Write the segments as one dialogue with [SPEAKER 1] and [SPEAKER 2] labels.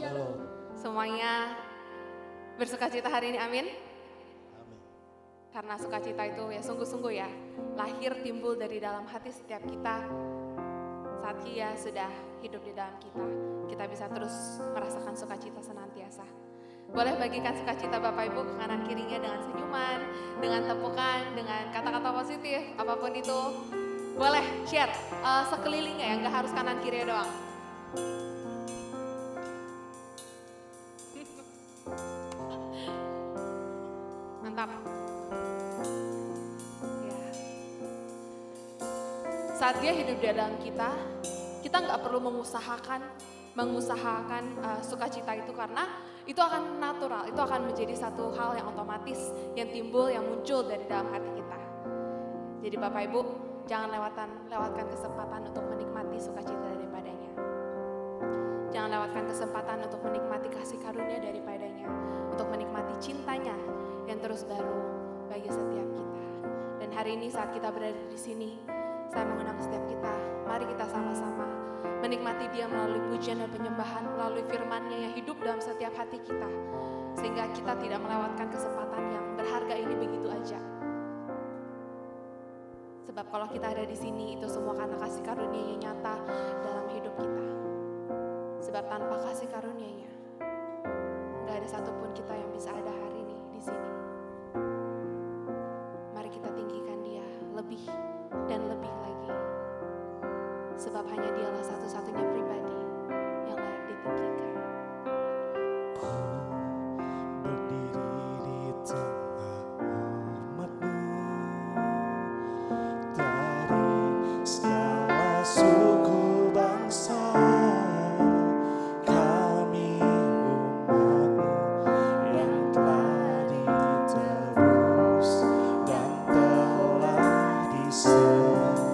[SPEAKER 1] Shalom.
[SPEAKER 2] Semuanya bersukacita hari ini, amin.
[SPEAKER 1] Amin.
[SPEAKER 2] Karena sukacita itu ya sungguh-sungguh ya, lahir timbul dari dalam hati setiap kita. Saat Ia sudah hidup di dalam kita, kita bisa terus merasakan sukacita senantiasa. Boleh bagikan sukacita Bapak Ibu ke kanan kirinya dengan senyuman, dengan tepukan, dengan kata-kata positif, apapun itu. Boleh share sekelilingnya ya, nggak harus kanan kiri doang. Mantap. Ya. Saat Dia hidup di dalam kita nggak perlu mengusahakan sukacita itu, karena itu akan natural, itu akan menjadi satu hal yang otomatis, yang timbul, yang muncul dari dalam hati kita. Jadi Bapak Ibu, jangan lewatkan kesempatan untuk menikmati sukacita daripadanya. Jangan lewatkan kesempatan untuk menikmati kasih karunia daripadanya, untuk menikmati cintanya yang terus baru bagi setiap kita. Dan hari ini saat kita berada di sini, saya mengundang setiap kita, mari kita sama-sama menikmati Dia melalui pujian dan penyembahan, melalui firman-Nya yang hidup dalam setiap hati kita, sehingga kita tidak melewatkan kesempatan yang berharga ini begitu aja. Sebab kalau kita ada di sini, itu semua karena kasih karunia yang nyata dalam hidup kita. Sebab tanpa kasih karunia-Nya, gak ada satupun kita yang bisa ada hari ini di sini. Mari kita tinggikan Dia lebih dan lebih lagi. Sebab hanya Dialah satu-satunya pribadi yang layak ditinggikan.
[SPEAKER 1] Ku berdiri di tengah umat-Mu, dari segala suku bangsa. Kami umat-Mu yang telah ditebus dan telah diselamatkan.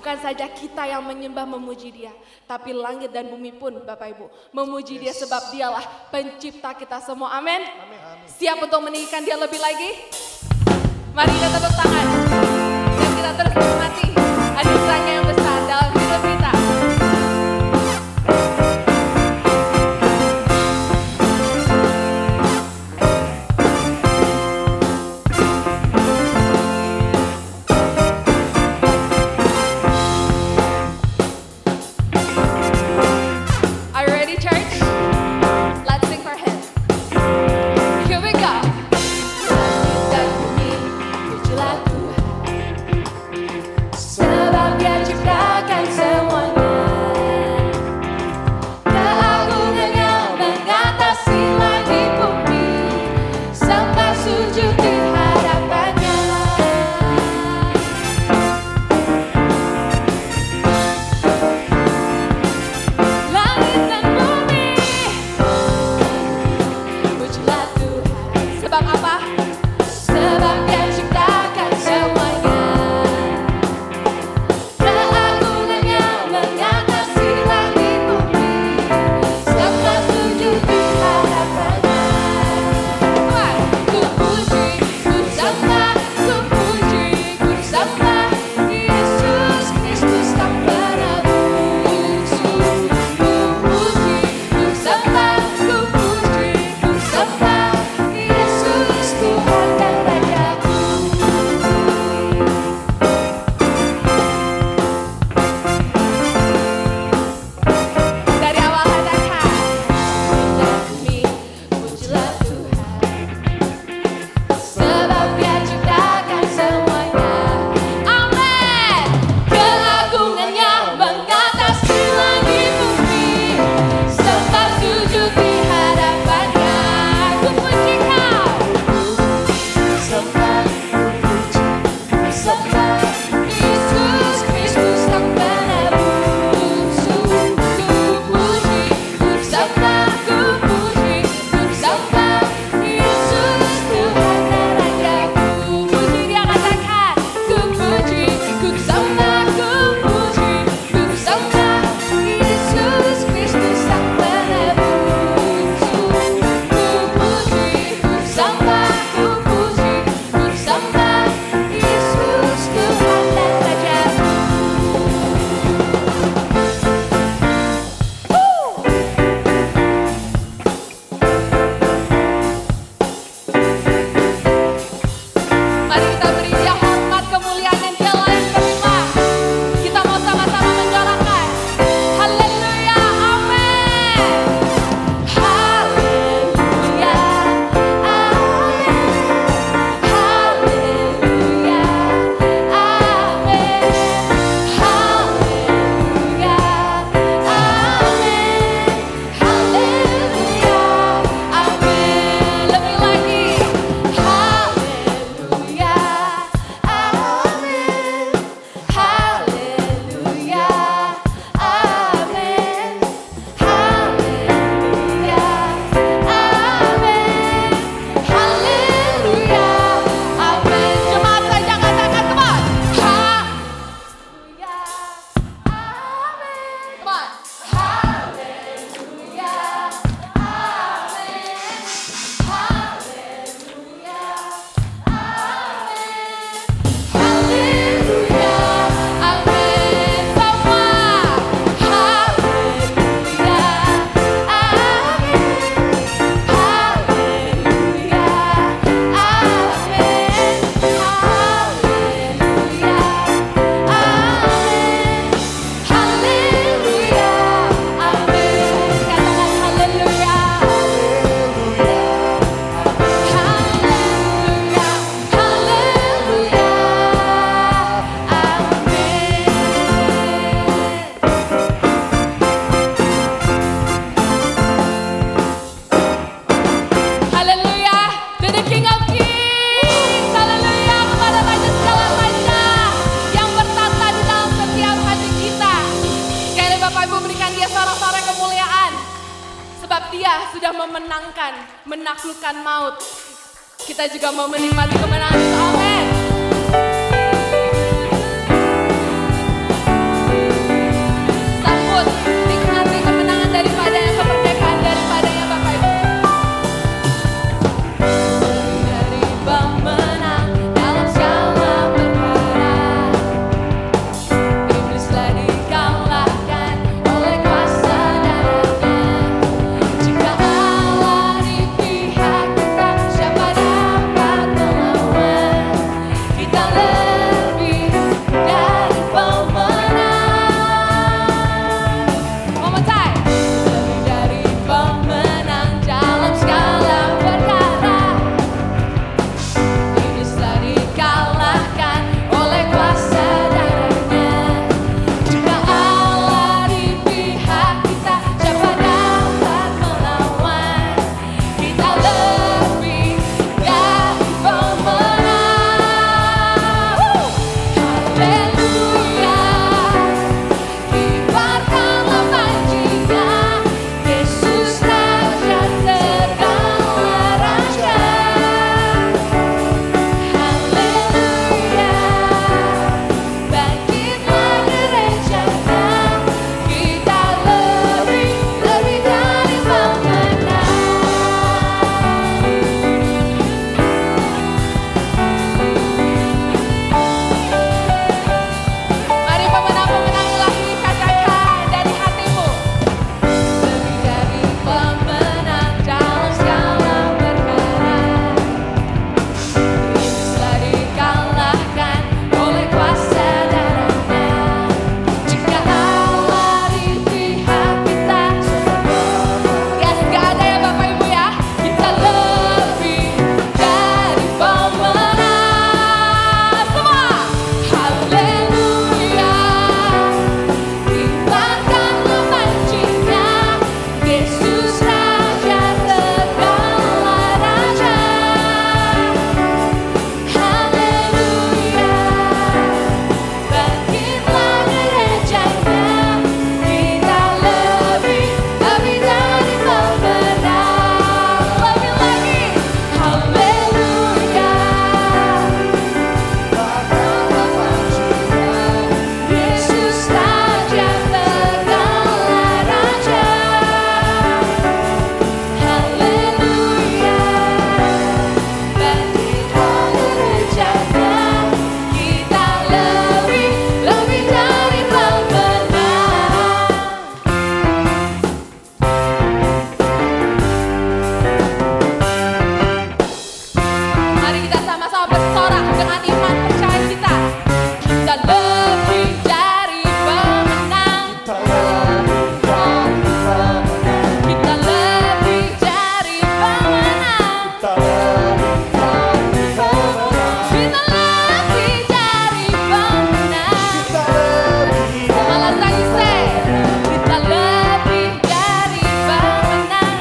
[SPEAKER 2] bukan saja kita yang menyembah memuji Dia, tapi langit dan bumi pun Bapak Ibu memuji Dia sebab Dialah pencipta kita semua. Amin. Siap untuk meninggikan Dia lebih lagi? Mari kita tepuk tangan dan kita terus menikmati anugerahnya yang besar dalam hidup kita. Are you ready, church? Let's sing for Him. Here we go. Dan bumi, pujilah Tuhan, sebab Dia ciptakan semuanya. Keagungannya mengatasi langit bumi, sembah sujud di hadapannya. Langit dan bumi, pujilah Tuhan. Sebab apa? Sebab Dia ciptakan semuanya. Keagungannya mengatasi langit bumi, sembah sujud di hadapannya. Ku puji, ku sembah, ku puji, ku sembah Yesus Kristus Sang Penebus. Ku puji, ku sembah, ku puji, ku sembah Yesus Tuhan dan Rajaku. Dari awal katakan, dan bumi, pujilah Tuhan, sebab Dia ciptakan semuanya. Amin. Keagungannya mengatasi langit bumi, sembah sujud di hadapannya. Ku puji Kau, sembah, ku sembah Yesus Kristus Sang Penebus. Ku puji, ku sembah, ku puji, ku sembah Yesus Tuhan dan Rajaku. Puji Dia, katakan, ku puji, ku sembah, ku puji, ku sembah Yesus Kristus Sang Penebus. Ku puji, ku sembah, ku puji, ku sembah Yesus Tuhan dan Rajaku. Mari kita beri Dia hormat, kemuliaan, dan Dia layak terima. Kita mau sama-sama mendoakan. Haleluya, amin. Haleluya, amin. Haleluya, amin. Haleluya, amin. Haleluya, amin. Lebih lagi. Haleluya, amin. Haleluya, amin. Haleluya, amin. Haleluya, amin. Jemaat saja katakan, come on. Haleluya, amin. Come on. Haleluya, amin. Haleluya, amin. Haleluya, amin. Semua. Haleluya, amin. Haleluya, amin. Haleluya, amin. Katakan haleluya. Haleluya, haleluya, amin. Haleluya, to the King of Kings. Haleluya, kepada Raja segala raja yang bertata di dalam setiap hati kita. Sekali Bapak Ibu, berikan Dia sorak-sorai kemuliaan, sebab Dia sudah memenangkan, menaklukkan maut. Kita juga mau menikmati kemenangan itu. Amin. sama-sama bersorak dengan iman percaya kita. Kita lebih dari pemenang. Kita lebih dari pemenang. Kita lebih dari pemenang. Malah lagi say, kita lebih dari pemenang.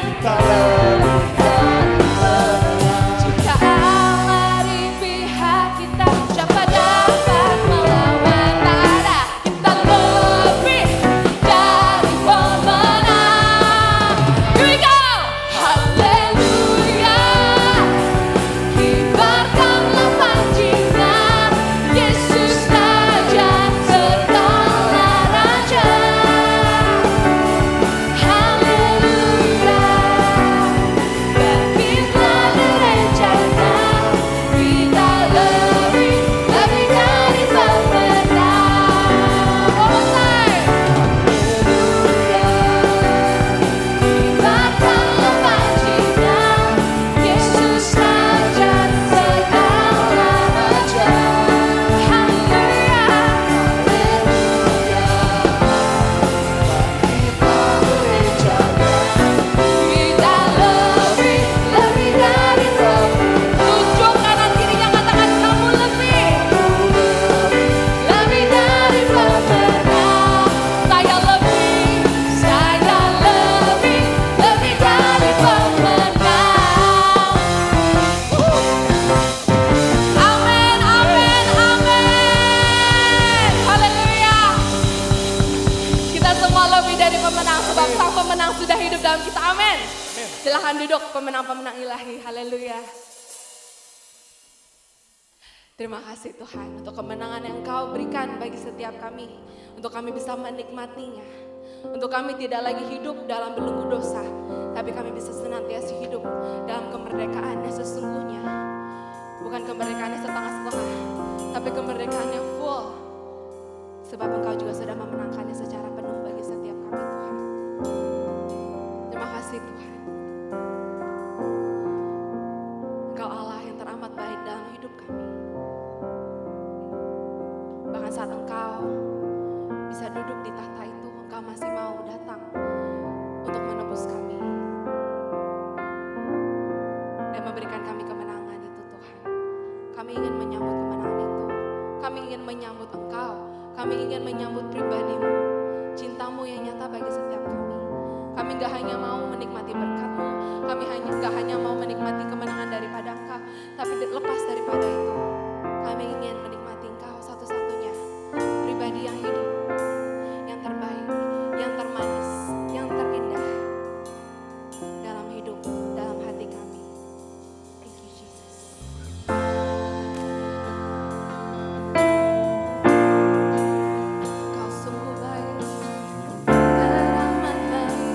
[SPEAKER 2] Jika Allah di pihak kita, siapa dapat melawan? Tak ada. Kita lebih dari pemenang. Here we go. Haleluya. Kibarkanlah pancingan, Yesus Raja segala raja. Haleluya. Bangkitlah gereja-Nya, kita lebih dari pemenang. One more time. Kibarkanlah pancingan, Yesus Raja segala raja. Haleluya. Kita lebih dari pemenang. Tunjuk kanan kirinya, katakan kamu lebih dari pemenang. Saya lebih dari pemenang. Amin, amin, amin. Haleluya. Kita semua lebih dari pemenang sebab sang pemenang sudah hidup dalam kita. Amin. Silahkan duduk pemenang-pemenang ilahi. Haleluya. Terima kasih Tuhan untuk kemenangan yang Engkau berikan bagi setiap kami. Untuk kami bisa menikmatinya. Untuk kami tidak lagi hidup dalam belenggu dosa. Tapi kami bisa senantiasa hidup dalam kemerdekaan yang sesungguhnya. Bukan kemerdekaan yang setengah-setengah. Tapi kemerdekaan yang full. Sebab Engkau juga sudah memenangkannya secara penuh bagi setiap kami Tuhan. Terima kasih Tuhan. Engkau Allah yang teramat baik dalam hidup kami. Bahkan saat Engkau bisa duduk di tahta itu, Engkau masih mau datang untuk menebus kami. Dan memberikan kami kemenangan itu Tuhan. Kami ingin menyambut kemenangan itu. Kami ingin menyambut Engkau. Kami ingin menyambut pribadi-Mu. Cinta-Mu yang nyata bagi setiap kami. Kami gak hanya mau menikmati berkat-Mu. Kami gak hanya mau menikmati kemenangan daripada Engkau. Tapi lepas daripada itu, kami ingin menikmati Engkau satu-satunya. Pribadi yang hidup, yang terbaik, yang termanis, yang terindah dalam hidup, dalam hati kami. Thank you Jesus. Kau sungguh baik, teramat baik.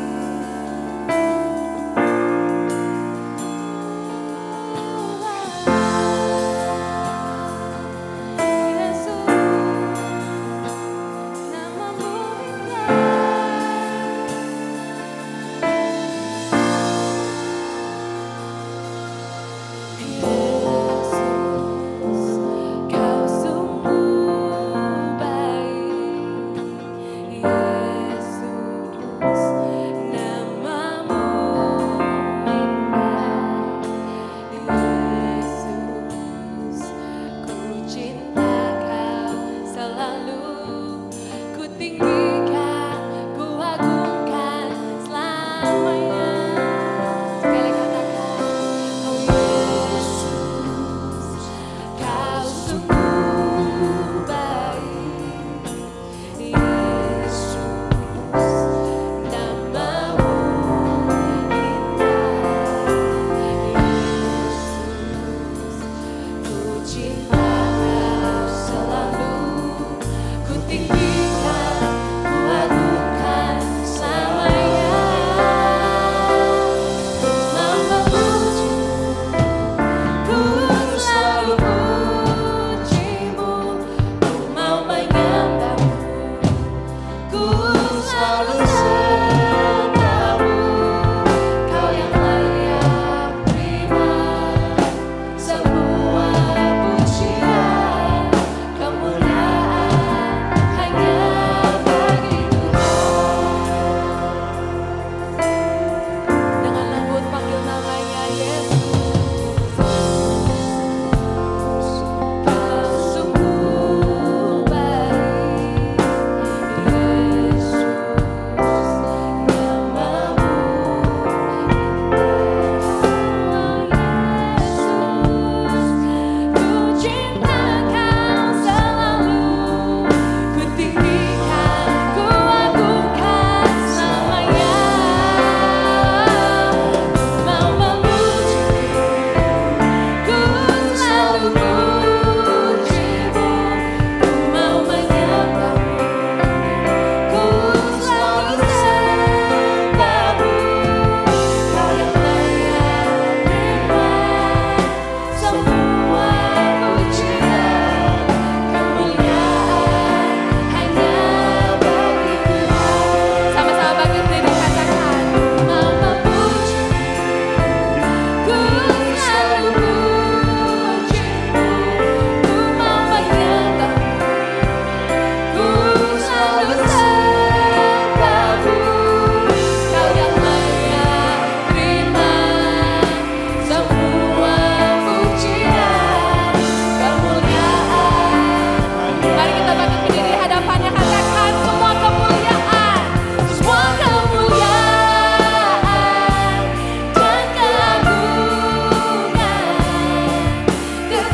[SPEAKER 2] Semua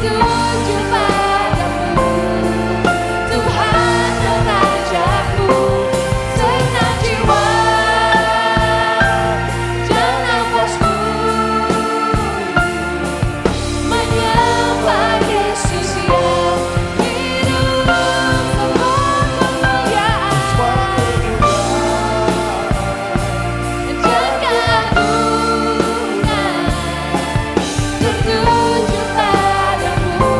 [SPEAKER 2] Tertuju padamu.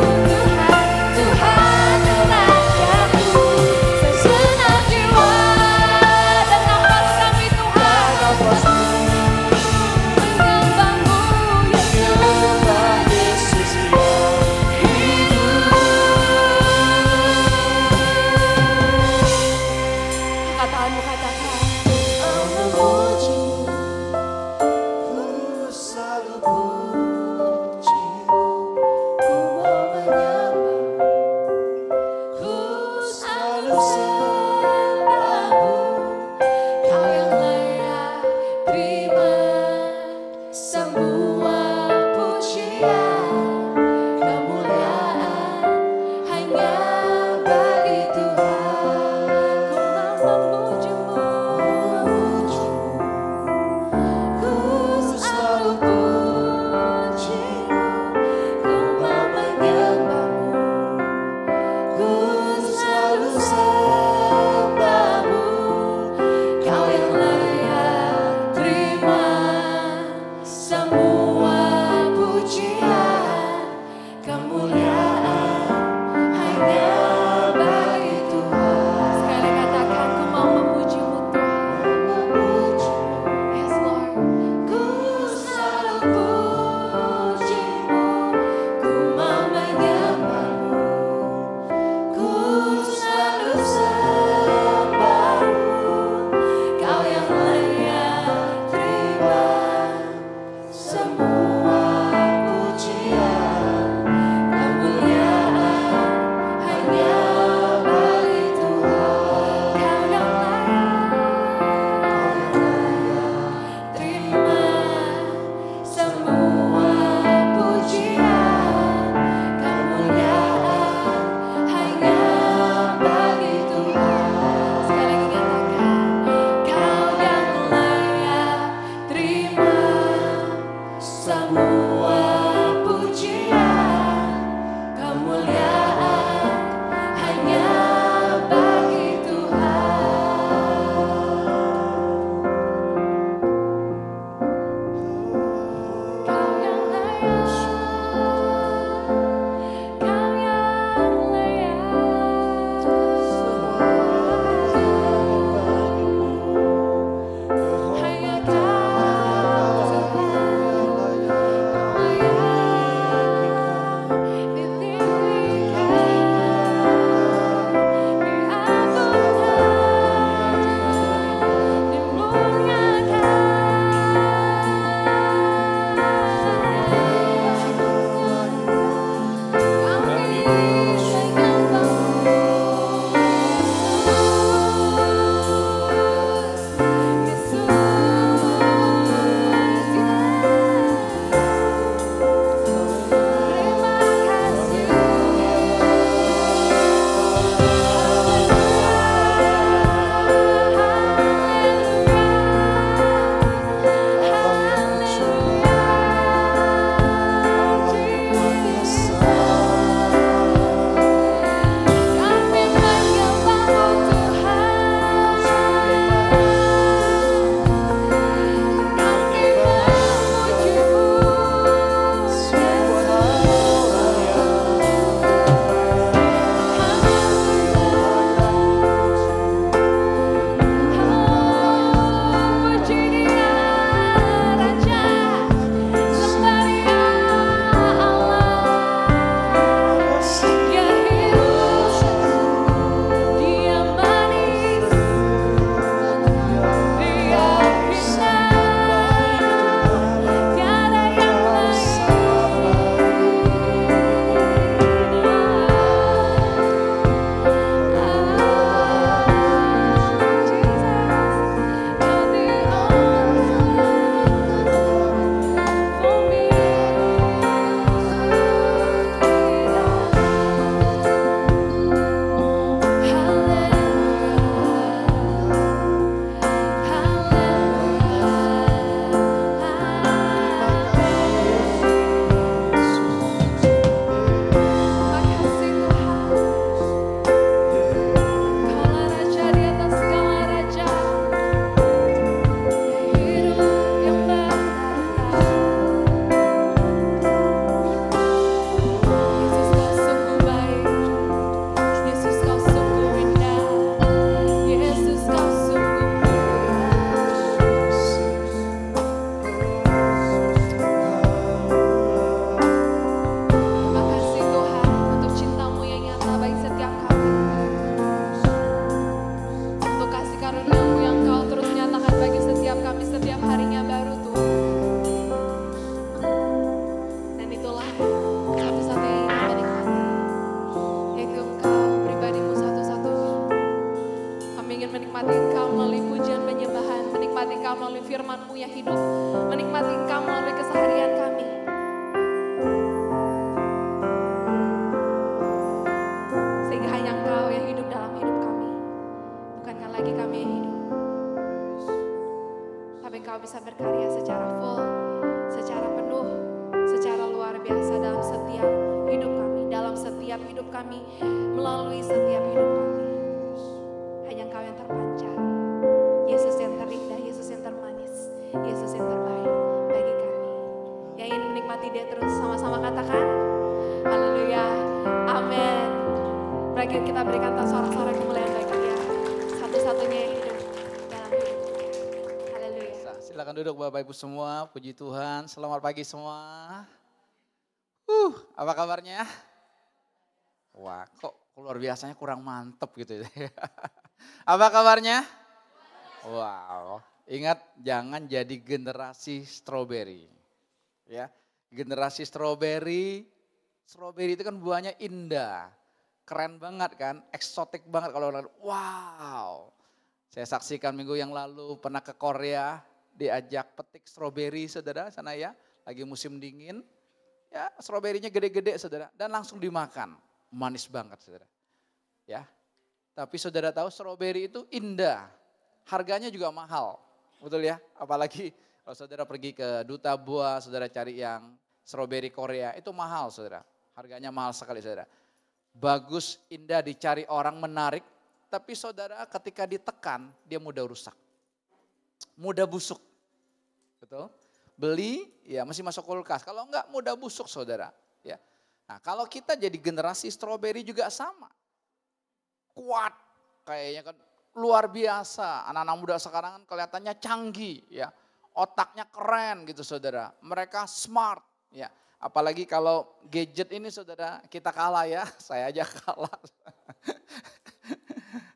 [SPEAKER 2] bisa berkarya secara full, secara penuh, secara luar biasa dalam setiap hidup kami, melalui setiap hidup kami. Hanya Engkau yang terpancar, Yesus yang terindah, Yesus yang termanis, Yesus yang terbaik bagi kami. Yang ingin menikmati Dia terus, sama-sama katakan, haleluya, amin. Bagi kita berikan sorak-sorak kemuliaan bagi Dia, satu-satunya yang hidup dalam hidupnya. Haleluya.
[SPEAKER 3] Silakan duduk Bapak Ibu semua, puji Tuhan. Selamat pagi semua. Apa kabarnya? Wah, kok luar biasanya kurang mantep gitu ya. Apa kabarnya? Wow, ingat jangan jadi generasi strawberry. Ya, generasi strawberry itu kan buahnya indah. Keren banget kan, eksotik banget kalau orang, wow. Saya saksikan minggu yang lalu pernah ke Korea, diajak petik stroberi saudara sana ya, lagi musim dingin. Ya, stroberinya gede-gede saudara, dan langsung dimakan. Manis banget saudara. Ya, tapi saudara tahu stroberi itu indah, harganya juga mahal. Betul ya, apalagi kalau saudara pergi ke duta buah, saudara cari yang stroberi Korea, itu mahal saudara. Harganya mahal sekali saudara. Bagus, indah, dicari orang, menarik. Tapi saudara ketika ditekan, dia mudah rusak. Mudah busuk. Betul? Beli, ya mesti masuk kulkas. Kalau enggak, mudah busuk saudara. Ya. Nah kalau kita jadi generasi stroberi juga sama. Kuat, kayaknya kan luar biasa. Anak-anak muda sekarang kan kelihatannya canggih. Ya. Otaknya keren gitu saudara. Mereka smart. Ya. Apalagi kalau gadget ini saudara, kita kalah ya. Saya aja kalah.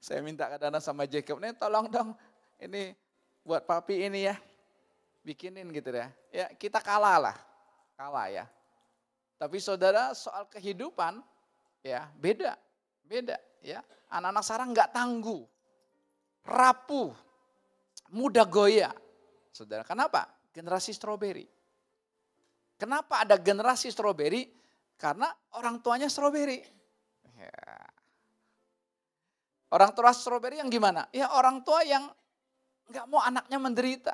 [SPEAKER 3] Saya minta kadang-kadang sama Jacob, nih tolong dong ini buat papi ini ya. Bikinin gitu ya. Ya kita kalah ya. Tapi saudara soal kehidupan ya beda ya. Anak-anak sekarang nggak tangguh, rapuh, mudah goyah. Saudara, kenapa? Generasi stroberi. Kenapa ada generasi stroberi? Karena orang tuanya stroberi. Ya. Orang tua stroberi yang gimana? Ya orang tua yang nggak mau anaknya menderita.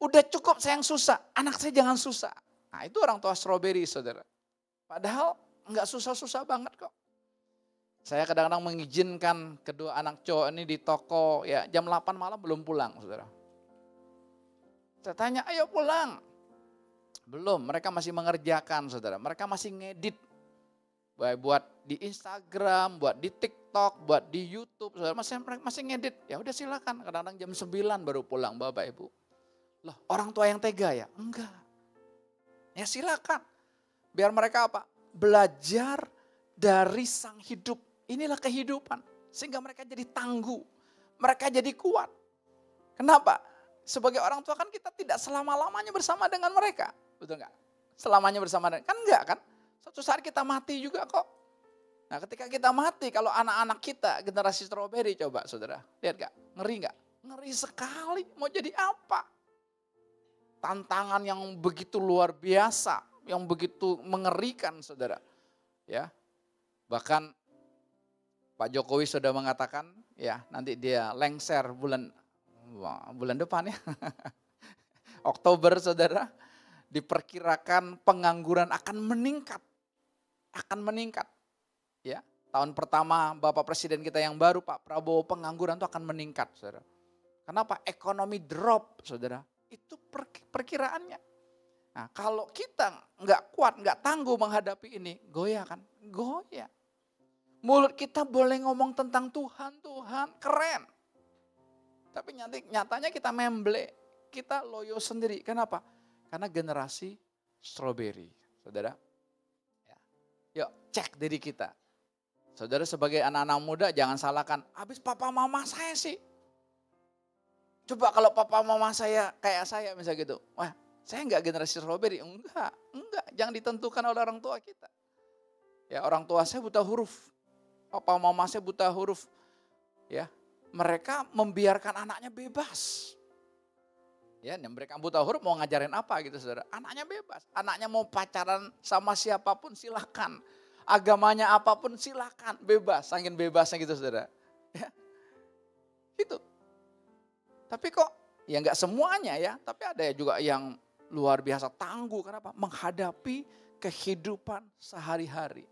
[SPEAKER 3] Udah cukup saya yang susah, anak saya jangan susah. Nah itu orang tua stroberi saudara. Padahal nggak susah-susah banget kok. Saya kadang-kadang mengizinkan kedua anak cowok ini di toko, ya jam 8 malam belum pulang saudara. Saya tanya, ayo pulang. Belum, mereka masih mengerjakan saudara, mereka masih ngedit. Buat di Instagram, buat di TikTok, buat di YouTube, saudara masih ngedit. Ya udah silakan, kadang-kadang jam 9 baru pulang Bapak Ibu. Loh, orang tua yang tega ya? Enggak. Ya silakan. Biar mereka apa? Belajar dari sang hidup. Inilah kehidupan. Sehingga mereka jadi tangguh. Mereka jadi kuat. Kenapa? Sebagai orang tua kan kita tidak selama-lamanya bersama dengan mereka. Betul enggak? Selamanya bersama dengan, kan enggak kan? Suatu saat kita mati juga kok. Nah ketika kita mati, kalau anak-anak kita generasi stroberi coba saudara. Lihat gak? Ngeri gak? Ngeri sekali. Mau jadi apa? Tantangan yang begitu luar biasa, yang begitu mengerikan saudara. Ya, bahkan Pak Jokowi sudah mengatakan, ya nanti dia lengser bulan depan ya, Oktober saudara, diperkirakan pengangguran akan meningkat, Ya, tahun pertama Bapak Presiden kita yang baru Pak Prabowo pengangguran itu akan meningkat, saudara. Kenapa? Ekonomi drop, saudara. Itu perkiraannya. Nah, kalau kita nggak kuat, nggak tangguh menghadapi ini, goyah kan? Goyah. Mulut kita boleh ngomong tentang Tuhan, keren. Tapi nyatanya kita memble, kita loyo sendiri. Kenapa? Karena generasi stroberi, saudara. Ya. Yuk cek diri kita. Saudara sebagai anak-anak muda jangan salahkan, habis papa mama saya sih. Coba kalau papa mama saya kayak saya misalnya gitu. Wah, saya enggak generasi strawberry. Enggak. Jangan ditentukan oleh orang tua kita. Ya, orang tua saya buta huruf. Papa mama saya buta huruf. Ya, mereka membiarkan anaknya bebas. Ya, mereka buta huruf mau ngajarin apa gitu saudara. Anaknya bebas. Anaknya mau pacaran sama siapapun silakan. Agamanya apapun silakan. Bebas, saking bebasnya gitu saudara. Ya, gitu. Tapi kok Ya nggak semuanya ya, tapi ada juga yang luar biasa tangguh. Kenapa? Menghadapi kehidupan sehari-hari.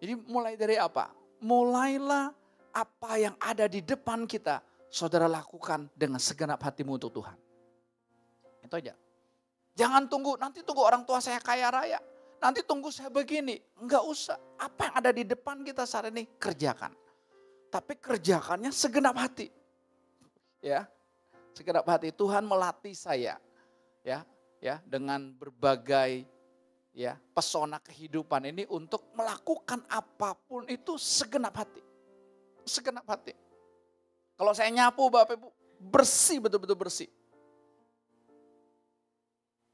[SPEAKER 3] Jadi mulai dari apa? Mulailah apa yang ada di depan kita, saudara lakukan dengan segenap hatimu untuk Tuhan. Itu aja. Jangan nanti tunggu orang tua saya kaya raya. Nanti tunggu saya begini. Enggak usah. Apa yang ada di depan kita saat ini, kerjakan. Tapi kerjakannya segenap hati. Ya. Segenap hati. Tuhan melatih saya ya dengan berbagai pesona kehidupan ini untuk melakukan apapun itu segenap hati. Segenap hati. Kalau saya nyapu Bapak Ibu, bersih, betul-betul bersih.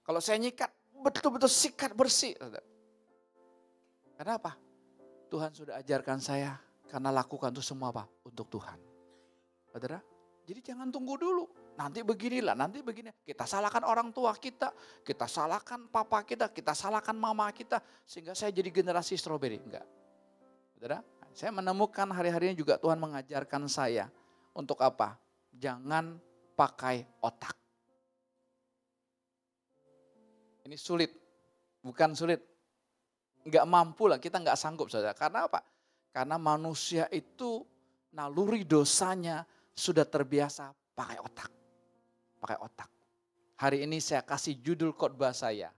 [SPEAKER 3] Kalau saya nyikat, betul-betul sikat bersih. Karena apa? Tuhan sudah ajarkan saya, karena lakukan itu semua apa? Untuk Tuhan. Saudara, jadi jangan tunggu dulu. Nanti beginilah, nanti begini. Kita salahkan orang tua kita salahkan papa kita salahkan mama kita. Sehingga saya jadi generasi stroberi. Enggak. Saudara, saya menemukan hari-harinya juga Tuhan mengajarkan saya. Untuk apa? Jangan pakai otak. Ini sulit, bukan sulit. Enggak mampu lah, kita enggak sanggup saudara. Karena apa? Karena manusia itu naluri dosanya sudah terbiasa pakai otak. Pakai otak. Hari ini saya kasih judul khotbah saya,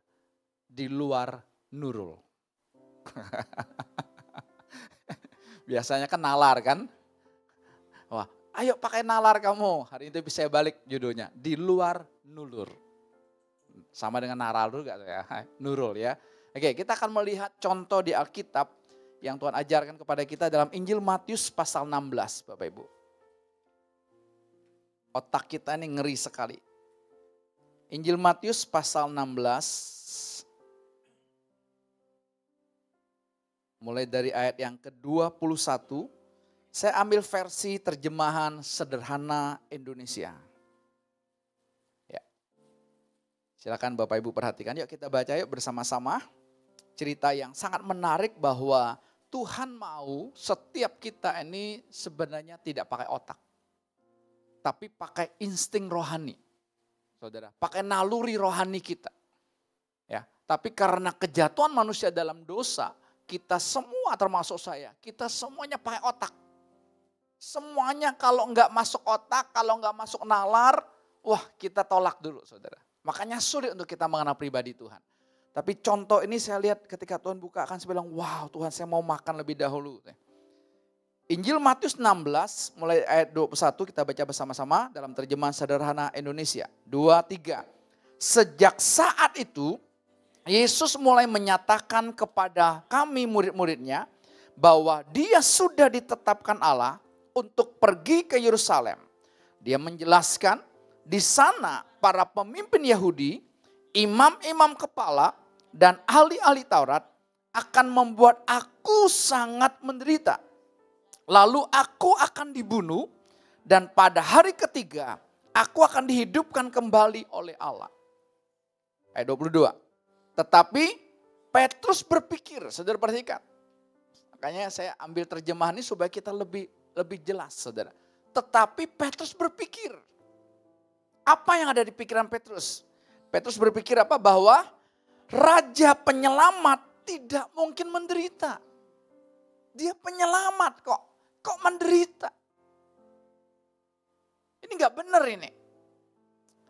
[SPEAKER 3] di luar Nurul. Biasanya kan nalar kan? Wah, ayo pakai nalar kamu. Hari ini bisa balik judulnya, di luar Nurul. Sama dengan Naralur gak ya? Nurul ya. Oke, kita akan melihat contoh di Alkitab yang Tuhan ajarkan kepada kita dalam Injil Matius pasal 16, Bapak Ibu. Otak kita ini ngeri sekali. Injil Matius pasal 16, mulai dari ayat yang ke-21, saya ambil versi terjemahan sederhana Indonesia. Ya. Silakan Bapak Ibu perhatikan, yuk kita baca yuk bersama-sama. Cerita yang sangat menarik bahwa Tuhan mau setiap kita ini sebenarnya tidak pakai otak. Tapi pakai insting rohani. Saudara, pakai naluri rohani kita. Ya, tapi karena kejatuhan manusia dalam dosa, kita semua termasuk saya, kita semuanya pakai otak. Semuanya kalau enggak masuk otak, kalau enggak masuk nalar, wah kita tolak dulu saudara. Makanya sulit untuk kita mengenal pribadi Tuhan. Tapi contoh ini saya lihat ketika Tuhan buka akan saya bilang, wow Tuhan saya mau makan lebih dahulu. Injil Matius 16 mulai ayat 21 kita baca bersama-sama dalam terjemahan sederhana Indonesia. 2, 3. Sejak saat itu Yesus mulai menyatakan kepada kami murid-muridnya bahwa dia sudah ditetapkan Allah untuk pergi ke Yerusalem. Dia menjelaskan di sana para pemimpin Yahudi, imam-imam kepala dan ahli-ahli Taurat akan membuat aku sangat menderita. Lalu aku akan dibunuh dan pada hari ketiga aku akan dihidupkan kembali oleh Allah. Ayat 22. Tetapi Petrus berpikir, saudara perhatikan. Makanya saya ambil terjemahan ini supaya kita lebih jelas saudara. Tetapi Petrus berpikir. Apa yang ada di pikiran Petrus? Petrus berpikir apa? Bahwa Raja Penyelamat tidak mungkin menderita. Dia penyelamat kok. Kok menderita? Ini gak benar ini.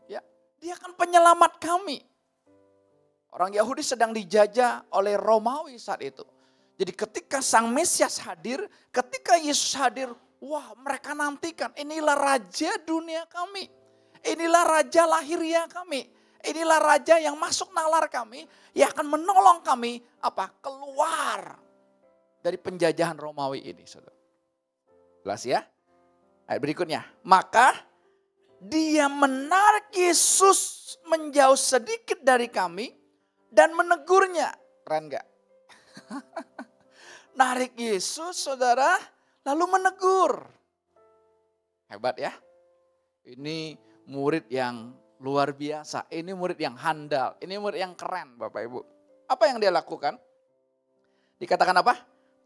[SPEAKER 3] Ya, dia kan penyelamat kami. Orang Yahudi sedang dijajah oleh Romawi saat itu. Jadi ketika Sang Mesias hadir, ketika Yesus hadir, wah mereka nantikan inilah Raja dunia kami. Inilah Raja lahiriah kami. Inilah Raja yang masuk nalar kami, yang akan menolong kami keluar dari penjajahan Romawi ini. Saudara. Jelas ya? Ayat berikutnya. Maka dia menarik Yesus menjauh sedikit dari kami dan menegurnya. Keren gak? Narik Yesus saudara lalu menegur. Hebat ya? Ini murid yang luar biasa. Ini murid yang handal. Ini murid yang keren Bapak Ibu. Apa yang dia lakukan? Dikatakan apa?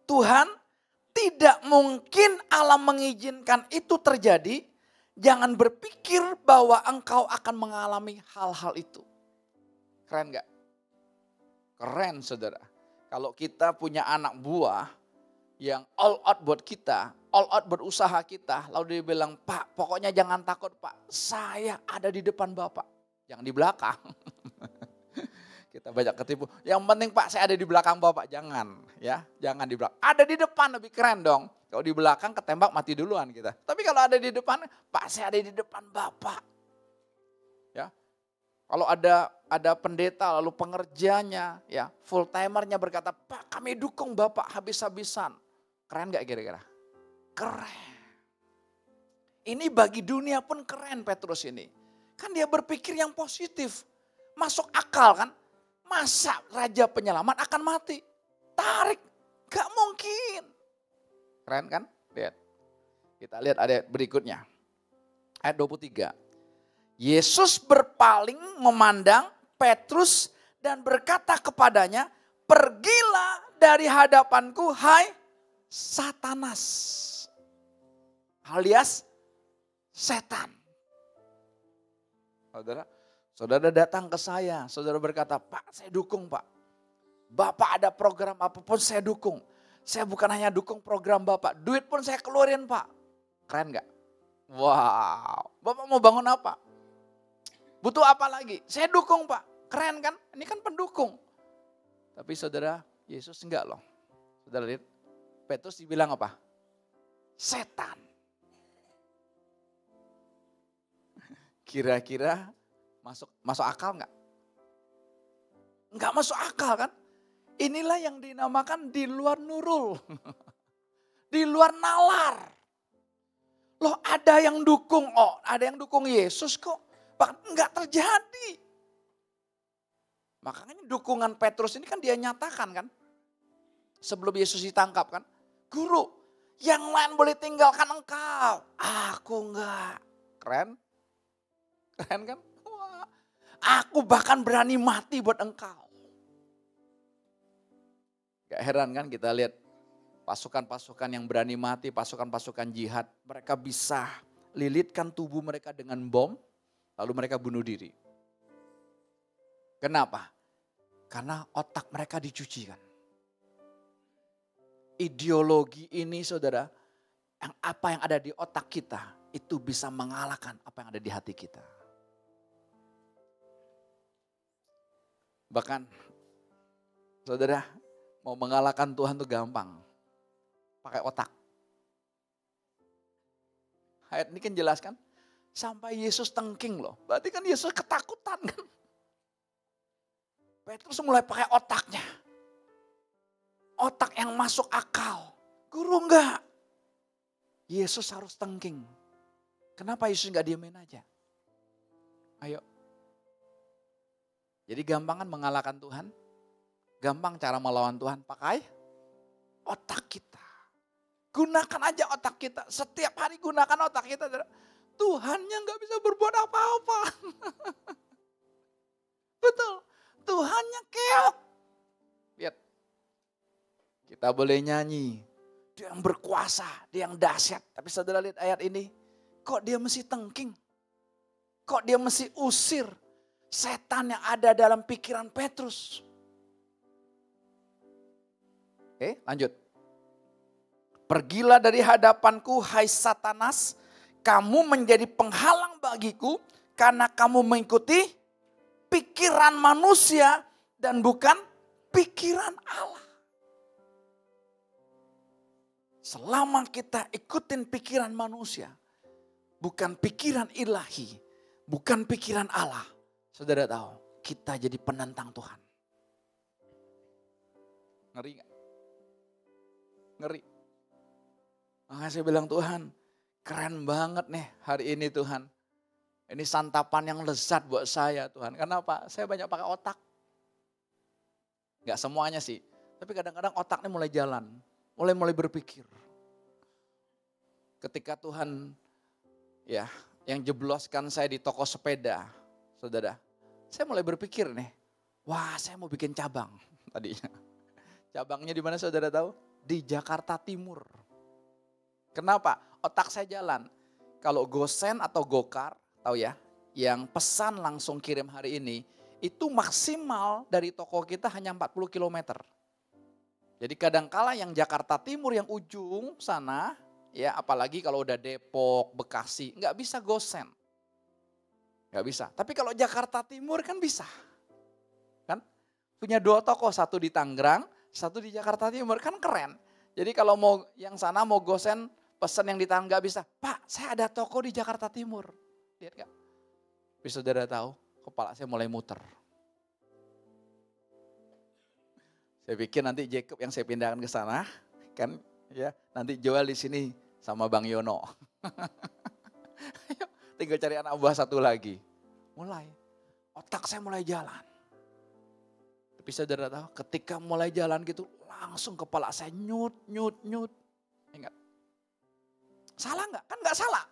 [SPEAKER 3] Tuhan, tidak mungkin Allah mengizinkan itu terjadi Jangan berpikir bahwa engkau akan mengalami hal-hal itu. Keren gak? Keren saudara. Kalau kita punya anak buah yang all out buat kita, all out buat usaha kita. Lalu dia bilang, Pak pokoknya jangan takut Pak, saya ada di depan Bapak. Jangan di belakang. Kita banyak ketipu. Yang penting Pak saya ada di belakang Bapak. Jangan ya, jangan di belakang. Ada di depan lebih keren dong. Kalau di belakang ketembak mati duluan kita. Tapi kalau ada di depan, Pak saya ada di depan Bapak. Ya. Kalau ada pendeta lalu pengerjanya ya, full timernya berkata, Pak kami dukung Bapak habis-habisan. Keren gak kira-kira? Keren. Ini bagi dunia pun keren Petrus ini. Kan dia berpikir yang positif. Masuk akal kan? Masa raja penyelamat akan mati? Tarik. Gak mungkin. Keren kan? Lihat. Kita lihat ayat berikutnya. Ayat 23. Yesus berpaling memandang Petrus dan berkata kepadanya, pergilah dari hadapanku hai Satanas. Alias setan. Saudara datang ke saya, saudara berkata, Pak saya dukung Pak. Bapak ada program apapun saya dukung. Saya bukan hanya dukung program Bapak, duit pun saya keluarin Pak. Keren gak? Wow, Bapak mau bangun apa? Butuh apa lagi? Saya dukung Pak. Keren kan? Ini kan pendukung. Tapi saudara, Yesus enggak loh. Saudara lihat, Petrus dibilang apa? Setan. Kira-kira masuk akal enggak? Enggak masuk akal kan? Inilah yang dinamakan di luar nurul. Di luar nalar. Loh ada yang dukung, ada yang dukung Yesus kok. Bahkan enggak terjadi. Makanya dukungan Petrus ini kan dia nyatakan kan. Sebelum Yesus ditangkap kan. Guru, yang lain boleh tinggalkan engkau. Aku enggak. Keren? Keren kan? Wah, aku bahkan berani mati buat engkau. Gak heran kan kita lihat pasukan-pasukan yang berani mati, pasukan-pasukan jihad. Mereka bisa lilitkan tubuh mereka dengan bom, lalu mereka bunuh diri. Kenapa? Karena otak mereka dicuci kan. Ideologi ini saudara, apa yang ada di otak kita, itu bisa mengalahkan apa yang ada di hati kita. Bahkan saudara, mau mengalahkan Tuhan itu gampang. Pakai otak. Ayat ini kan jelas kan. Sampai Yesus tengking loh. Berarti kan Yesus ketakutan kan. Petrus mulai pakai otaknya. Otak yang masuk akal. Guru enggak. Yesus harus tengking. Kenapa Yesus enggak diemin aja? Ayo. Jadi gampang kan mengalahkan Tuhan? Gampang cara melawan Tuhan, pakai otak kita. Gunakan aja otak kita. Setiap hari gunakan otak kita. Tuhannya gak bisa berbuat apa-apa. Betul. Tuhannya keok. Lihat. Kita boleh nyanyi. Dia yang berkuasa, dia yang dahsyat. Tapi saudara lihat ayat ini. Kok dia mesti tengking? Kok dia mesti usir setan yang ada dalam pikiran Petrus? Oke, lanjut. Pergilah dari hadapanku, hai Satanas. Kamu menjadi penghalang bagiku karena kamu mengikuti pikiran manusia dan bukan pikiran Allah. Selama kita ikutin pikiran manusia, bukan pikiran ilahi, bukan pikiran Allah. Saudara tahu, kita jadi penentang Tuhan. Ngeri gak? Ngeri. Makanya saya bilang Tuhan, keren banget nih hari ini Tuhan. Ini santapan yang lezat buat saya Tuhan. Kenapa? Saya banyak pakai otak. Gak semuanya sih. Tapi kadang-kadang otaknya mulai jalan. Mulai berpikir. Ketika Tuhan ya yang jebloskan saya di toko sepeda. Saudara, saya mulai berpikir nih. Wah saya mau bikin cabang tadinya. Cabangnya di mana saudara tahu? Di Jakarta Timur. Kenapa? Otak saya jalan. kalau GoSend atau GoCar, tahu ya, yang pesan langsung kirim hari ini, itu maksimal dari toko kita hanya 40 kilometer. Jadi kadangkala yang Jakarta Timur yang ujung sana, ya apalagi kalau udah Depok, Bekasi, nggak bisa GoSend. Nggak bisa. Tapi kalau Jakarta Timur kan bisa. Kan punya 2 toko, satu di Tangerang, satu di Jakarta Timur, kan keren. Jadi kalau mau yang sana mau GoSend, pesan yang di Tangerang nggak bisa. Pak, saya ada toko di Jakarta Timur. Lihat nggak? Tapi saudara tahu, kepala saya mulai muter. Saya pikir nanti Jacob yang saya pindahkan ke sana, kan ya nanti Joel di sini sama Bang Yono. Ayo, tinggal cari anak buah satu lagi. Mulai, otak saya mulai jalan. Tapi saudara tahu, ketika mulai jalan gitu, langsung kepala saya nyut. Ingat, salah nggak? Kan nggak salah.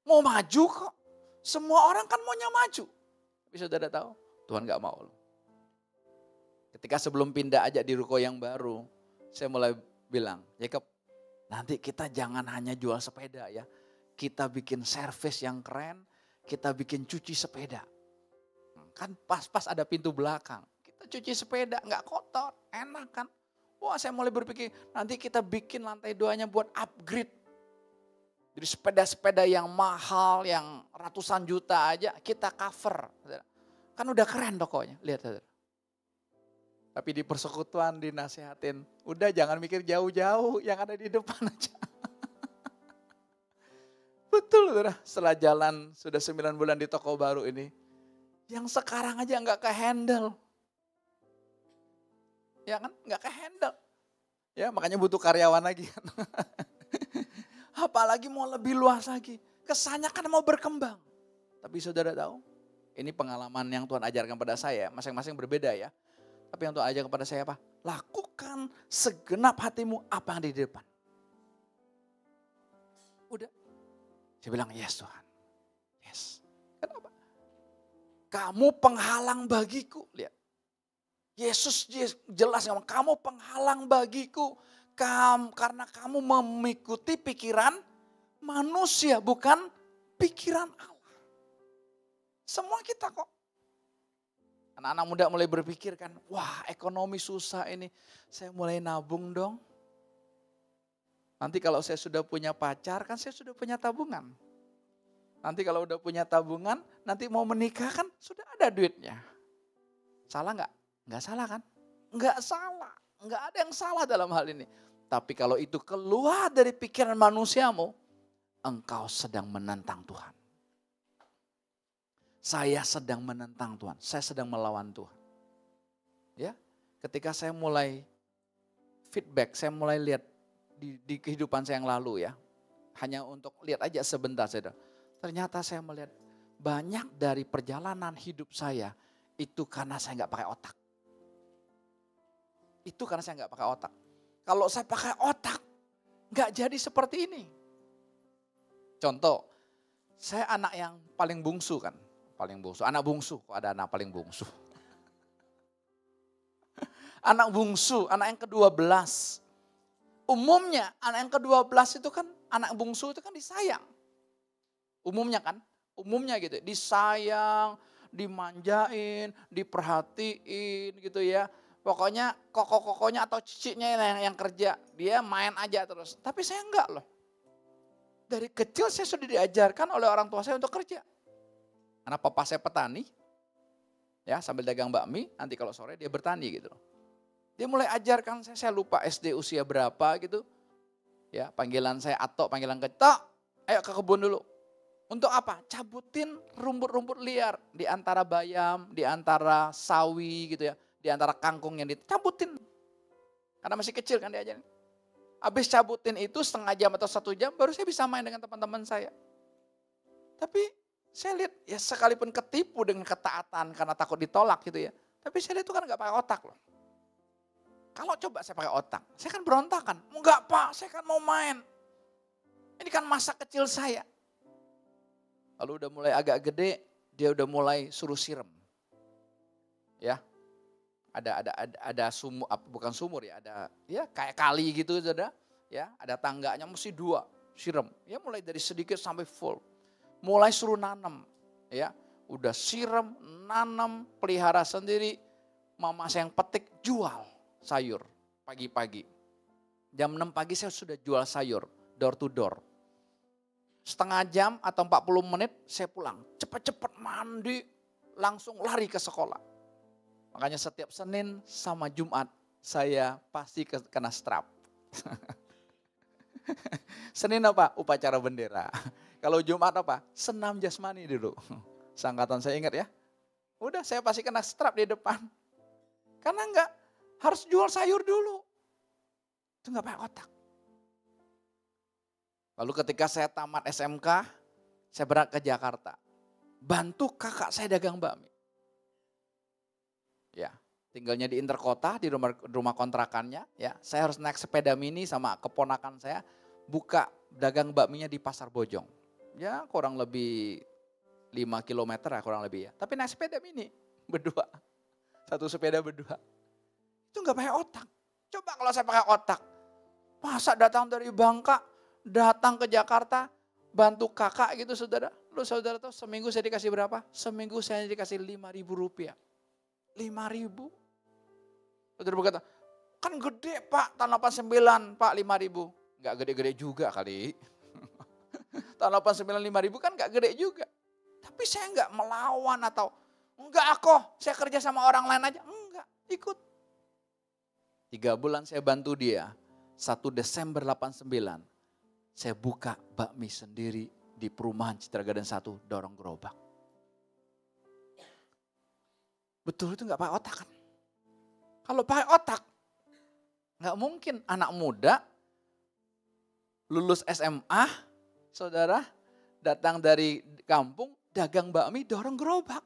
[SPEAKER 3] Mau maju kok. Semua orang kan maunya maju. Tapi saudara tahu, Tuhan nggak mau loh. Ketika sebelum pindah aja di ruko yang baru, saya mulai bilang, Jacob, nanti kita jangan hanya jual sepeda ya. Kita bikin servis yang keren, kita bikin cuci sepeda. Kan pas-pas ada pintu belakang. Kita cuci sepeda, nggak kotor, enak kan. Wah, saya mulai berpikir, nanti kita bikin lantai 2-nya buat upgrade. Jadi sepeda-sepeda yang mahal, yang ratusan juta aja, kita cover. Kan udah keren tokonya, lihat saudara. Tapi di persekutuan dinasehatin, udah jangan mikir jauh-jauh, yang ada di depan aja. Betul saudara, setelah jalan sudah 9 bulan di toko baru ini, yang sekarang aja nggak ke-handle. Ya kan, nggak ke-handle. Ya makanya butuh karyawan lagi. Apalagi mau lebih luas lagi. Kesannya kan mau berkembang. Tapi saudara tahu, ini pengalaman yang Tuhan ajarkan pada saya, masing-masing berbeda ya. Tapi yang Tuhan ajarkan kepada saya apa? Lakukan segenap hatimu apa yang ada di depan. Udah. Saya bilang, yes Tuhan. Yes. Kenapa? Kamu penghalang bagiku. Lihat. Yesus jelas ngomong, kamu penghalang bagiku. Karena kamu mengikuti pikiran manusia, bukan pikiran Allah. Semua kita kok. Anak-anak muda mulai berpikir kan, wah ekonomi susah ini, saya mulai nabung dong. Nanti kalau saya sudah punya pacar kan saya sudah punya tabungan. Nanti kalau udah punya tabungan, nanti mau menikah kan sudah ada duitnya. Salah nggak? Nggak salah kan? Nggak salah, nggak ada yang salah dalam hal ini. Tapi kalau itu keluar dari pikiran manusiamu, engkau sedang menentang Tuhan. Saya sedang menentang Tuhan, saya sedang melawan Tuhan. Ya, ketika saya mulai feedback, saya mulai lihat di kehidupan saya yang lalu ya. Hanya untuk lihat aja sebentar saja. Ternyata saya melihat banyak dari perjalanan hidup saya itu karena saya nggak pakai otak. Itu karena saya nggak pakai otak. Kalau saya pakai otak, nggak jadi seperti ini. Contoh, saya anak yang paling bungsu kan. Paling bungsu, anak bungsu, kok ada anak paling bungsu. Anak bungsu, anak yang ke-12. Umumnya anak yang ke-12 itu kan, anak bungsu itu kan disayang. Umumnya kan, umumnya gitu, disayang, dimanjain, diperhatiin gitu ya. Pokoknya koko-kokonya atau ciciknya yang kerja, dia main aja terus. Tapi saya enggak loh. Dari kecil saya sudah diajarkan oleh orang tua saya untuk kerja. Karena papa saya petani, ya sambil dagang bakmi, nanti kalau sore dia bertani gitu. Dia mulai ajarkan saya lupa SD usia berapa gitu. Ya panggilan saya Atok, panggilan Ketok, ayo ke kebun dulu. Untuk apa? Cabutin rumput-rumput liar di antara bayam, di antara sawi gitu ya, di antara kangkung yang dicabutin. Karena masih kecil kan diajarin. Habis cabutin itu setengah jam atau 1 jam, baru saya bisa main dengan teman-teman saya. Tapi saya lihat ya sekalipun ketipu dengan ketaatan karena takut ditolak gitu ya. Tapi saya lihat itu kan gak pakai otak loh. Kalau coba saya pakai otak, saya kan berontakan. Enggak Pak, saya kan mau main. Ini kan masa kecil saya. Lalu udah mulai agak gede, dia udah mulai suruh siram. Ya, ada sumur, bukan sumur ya, ada ya kayak kali gitu saudara. Ya, ada tangganya mesti 2. siram. Ya mulai dari sedikit sampai full. Mulai suruh nanam, ya. Udah siram, nanam, pelihara sendiri. Mama saya yang petik, jual sayur pagi-pagi. Jam 6 pagi saya sudah jual sayur, door to door. Setengah jam atau 40 menit saya pulang. Cepat-cepat mandi, langsung lari ke sekolah. Makanya setiap Senin sama Jumat saya pasti kena strap. Senin apa? Upacara bendera. Kalau Jumat apa? Senam jasmani dulu. Seangkatan saya ingat ya. Udah saya pasti kena strap di depan. Karena enggak harus jual sayur dulu. Itu enggak pakai otak. Lalu ketika saya tamat SMK, saya berangkat ke Jakarta. Bantu kakak saya dagang bakmi. Ya, tinggalnya di interkota, di rumah kontrakannya. Ya, saya harus naik sepeda mini sama keponakan saya buka dagang bakminya di Pasar Bojong. Ya, kurang lebih 5 kilometer ya kurang lebih ya. Tapi naik sepeda mini berdua. Satu sepeda berdua. Itu enggak pakai otak. Coba kalau saya pakai otak. Masa datang dari Bangka, datang ke Jakarta, bantu kakak gitu saudara. Lu saudara tahu seminggu saya dikasih berapa? Seminggu saya dikasih 5.000 rupiah. 5.000. Saudara berkata, kan gede Pak, tahun 89 Pak 5.000. Enggak gede-gede juga kali. Tahun 89 5.000 kan enggak gede juga. Tapi saya enggak melawan atau enggak saya kerja sama orang lain aja. Enggak, ikut. 3 bulan saya bantu dia. 1 Desember 89, saya buka bakmi sendiri di perumahan Citra Garden 1, dorong gerobak. Betul itu enggak pakai otak kan? Kalau pakai otak, enggak mungkin anak muda lulus SMA, saudara, datang dari kampung, dagang bakmi, dorong gerobak.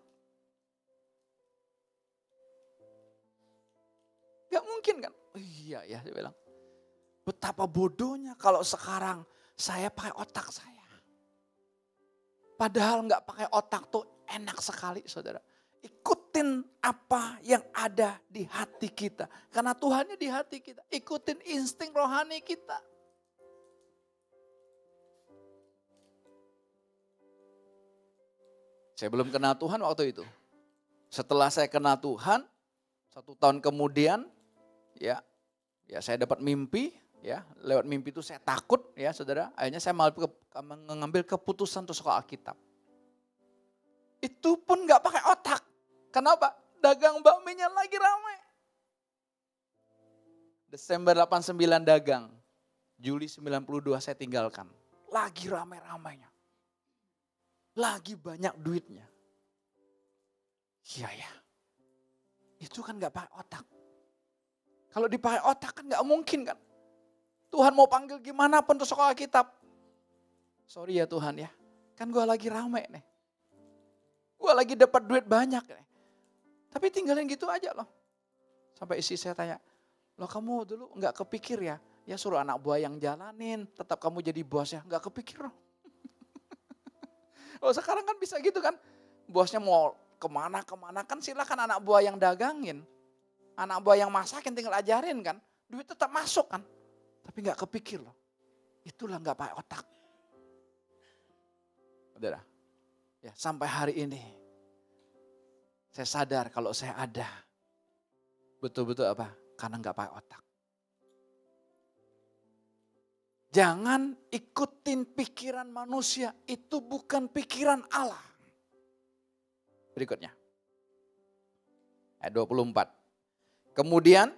[SPEAKER 3] Enggak mungkin kan? Oh, iya ya, saya bilang. Betapa bodohnya kalau sekarang saya pakai otak saya. Padahal enggak pakai otak tuh enak sekali saudara. Ikutin apa yang ada di hati kita. Karena Tuhannya di hati kita. Ikutin insting rohani kita. Saya belum kenal Tuhan waktu itu. Setelah saya kenal Tuhan, 1 tahun kemudian, ya saya dapat mimpi. Ya, lewat mimpi itu saya takut ya saudara. Akhirnya saya mengambil keputusan untuk sekolah Alkitab. Itu pun gak pakai otak. Kenapa? Dagang bakminya lagi ramai. Desember 89 dagang. Juli 92 saya tinggalkan. Lagi ramai-ramainya. Lagi banyak duitnya. Iya ya. Itu kan gak pakai otak. Kalau dipakai otak kan gak mungkin kan. Tuhan mau panggil gimana pun untuk sekolah Alkitab. Sorry ya Tuhan ya. Kan gue lagi rame nih. Gue lagi dapat duit banyak nih. Tapi tinggalin gitu aja loh. Sampai istri saya tanya. Loh kamu dulu gak kepikir ya. Ya suruh anak buah yang jalanin. Tetap kamu jadi bos ya. Gak kepikir loh. Oh sekarang kan bisa gitu kan. Bosnya mau kemana-kemana kan silakan anak buah yang dagangin. Anak buah yang masakin tinggal ajarin kan. Duit tetap masuk kan. Tapi gak kepikir loh. Itulah gak pakai otak. Udah. Ya, sampai hari ini. Saya sadar kalau saya ada. Betul-betul apa? Karena gak pakai otak. Jangan ikutin pikiran manusia. Itu bukan pikiran Allah. Berikutnya. Ayat 24. Kemudian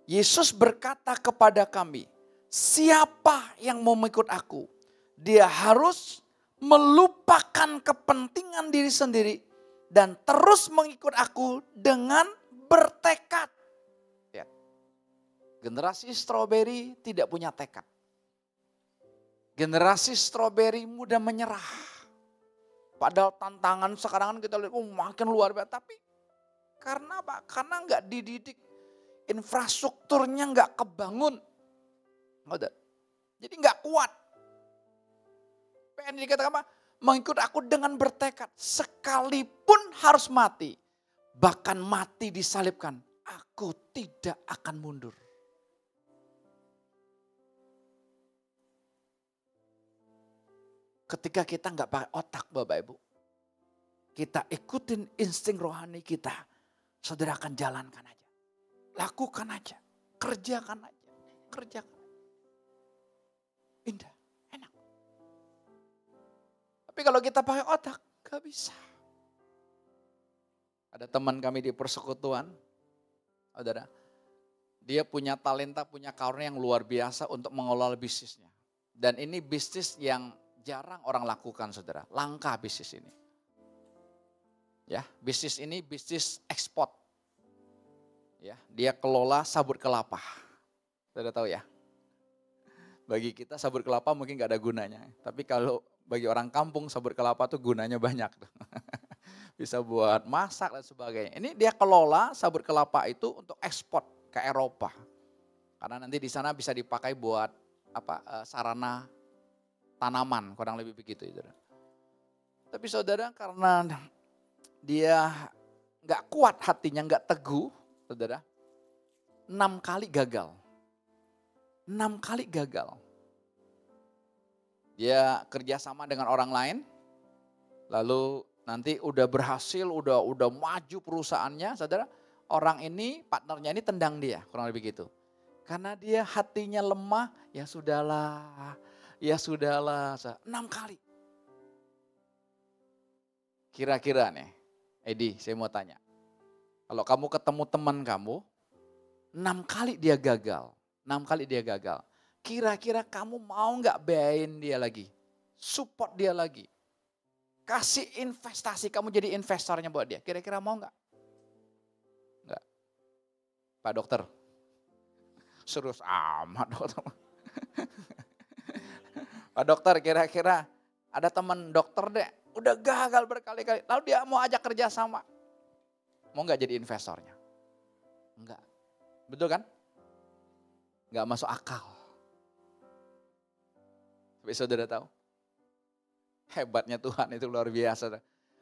[SPEAKER 3] Yesus berkata kepada kami. Siapa yang mau mengikut aku? Dia harus melupakan kepentingan diri sendiri. Dan terus mengikut aku dengan bertekad. Ya. Generasi stroberi tidak punya tekad. Generasi stroberi mudah menyerah. Padahal tantangan sekarang kan kita lihat makin luar biasa. Tapi karena apa? Karena nggak dididik. Infrastrukturnya nggak kebangun. Jadi nggak kuat. PN dikatakan apa? Mengikut aku dengan bertekad. Sekalipun harus mati. Bahkan mati disalibkan. Aku tidak akan mundur. ketika kita nggak pakai otak Bapak Ibu, kita ikutin insting rohani kita, saudara akan jalankan aja. Lakukan aja, kerjakan aja, kerjakan. Indah, enak. Tapi kalau kita pakai otak, gak bisa. Ada teman kami di persekutuan, saudara, dia punya talenta, punya karunia yang luar biasa untuk mengelola bisnisnya. Dan ini bisnis yang jarang orang lakukan, saudara. Langka bisnis ini. Ya, bisnis ini bisnis ekspor. Ya, dia kelola sabut kelapa. Saudara tahu ya? Bagi kita sabut kelapa mungkin gak ada gunanya. Tapi kalau bagi orang kampung sabut kelapa tuh gunanya banyak. Bisa buat masak dan sebagainya. Ini dia kelola sabut kelapa itu untuk ekspor ke Eropa. Karena nanti di sana bisa dipakai buat sarana tanaman, kurang lebih begitu. Saudara. Tapi saudara karena dia gak kuat hatinya, gak teguh, saudara, 6 kali gagal. 6 kali gagal. Dia kerjasama dengan orang lain, lalu nanti udah berhasil, udah maju perusahaannya, saudara, orang ini, partnernya ini tendang dia, kurang lebih gitu. Karena dia hatinya lemah, ya sudahlah, 6 kali. Kira-kira nih, Edi, saya mau tanya. Kalau kamu ketemu teman kamu, 6 kali dia gagal. 6 kali dia gagal. Kira-kira kamu mau gak beain dia lagi? Support dia lagi? Kasih investasi, kamu jadi investornya buat dia. Kira-kira mau gak? Enggak. Pak dokter. Serius amat dokter. Pak dokter, kira-kira ada teman dokter deh. Udah gagal berkali-kali. Lalu dia mau ajak kerja sama. Mau gak jadi investornya? Enggak. Betul kan? Enggak masuk akal. Tapi saudara tahu? Hebatnya Tuhan itu luar biasa.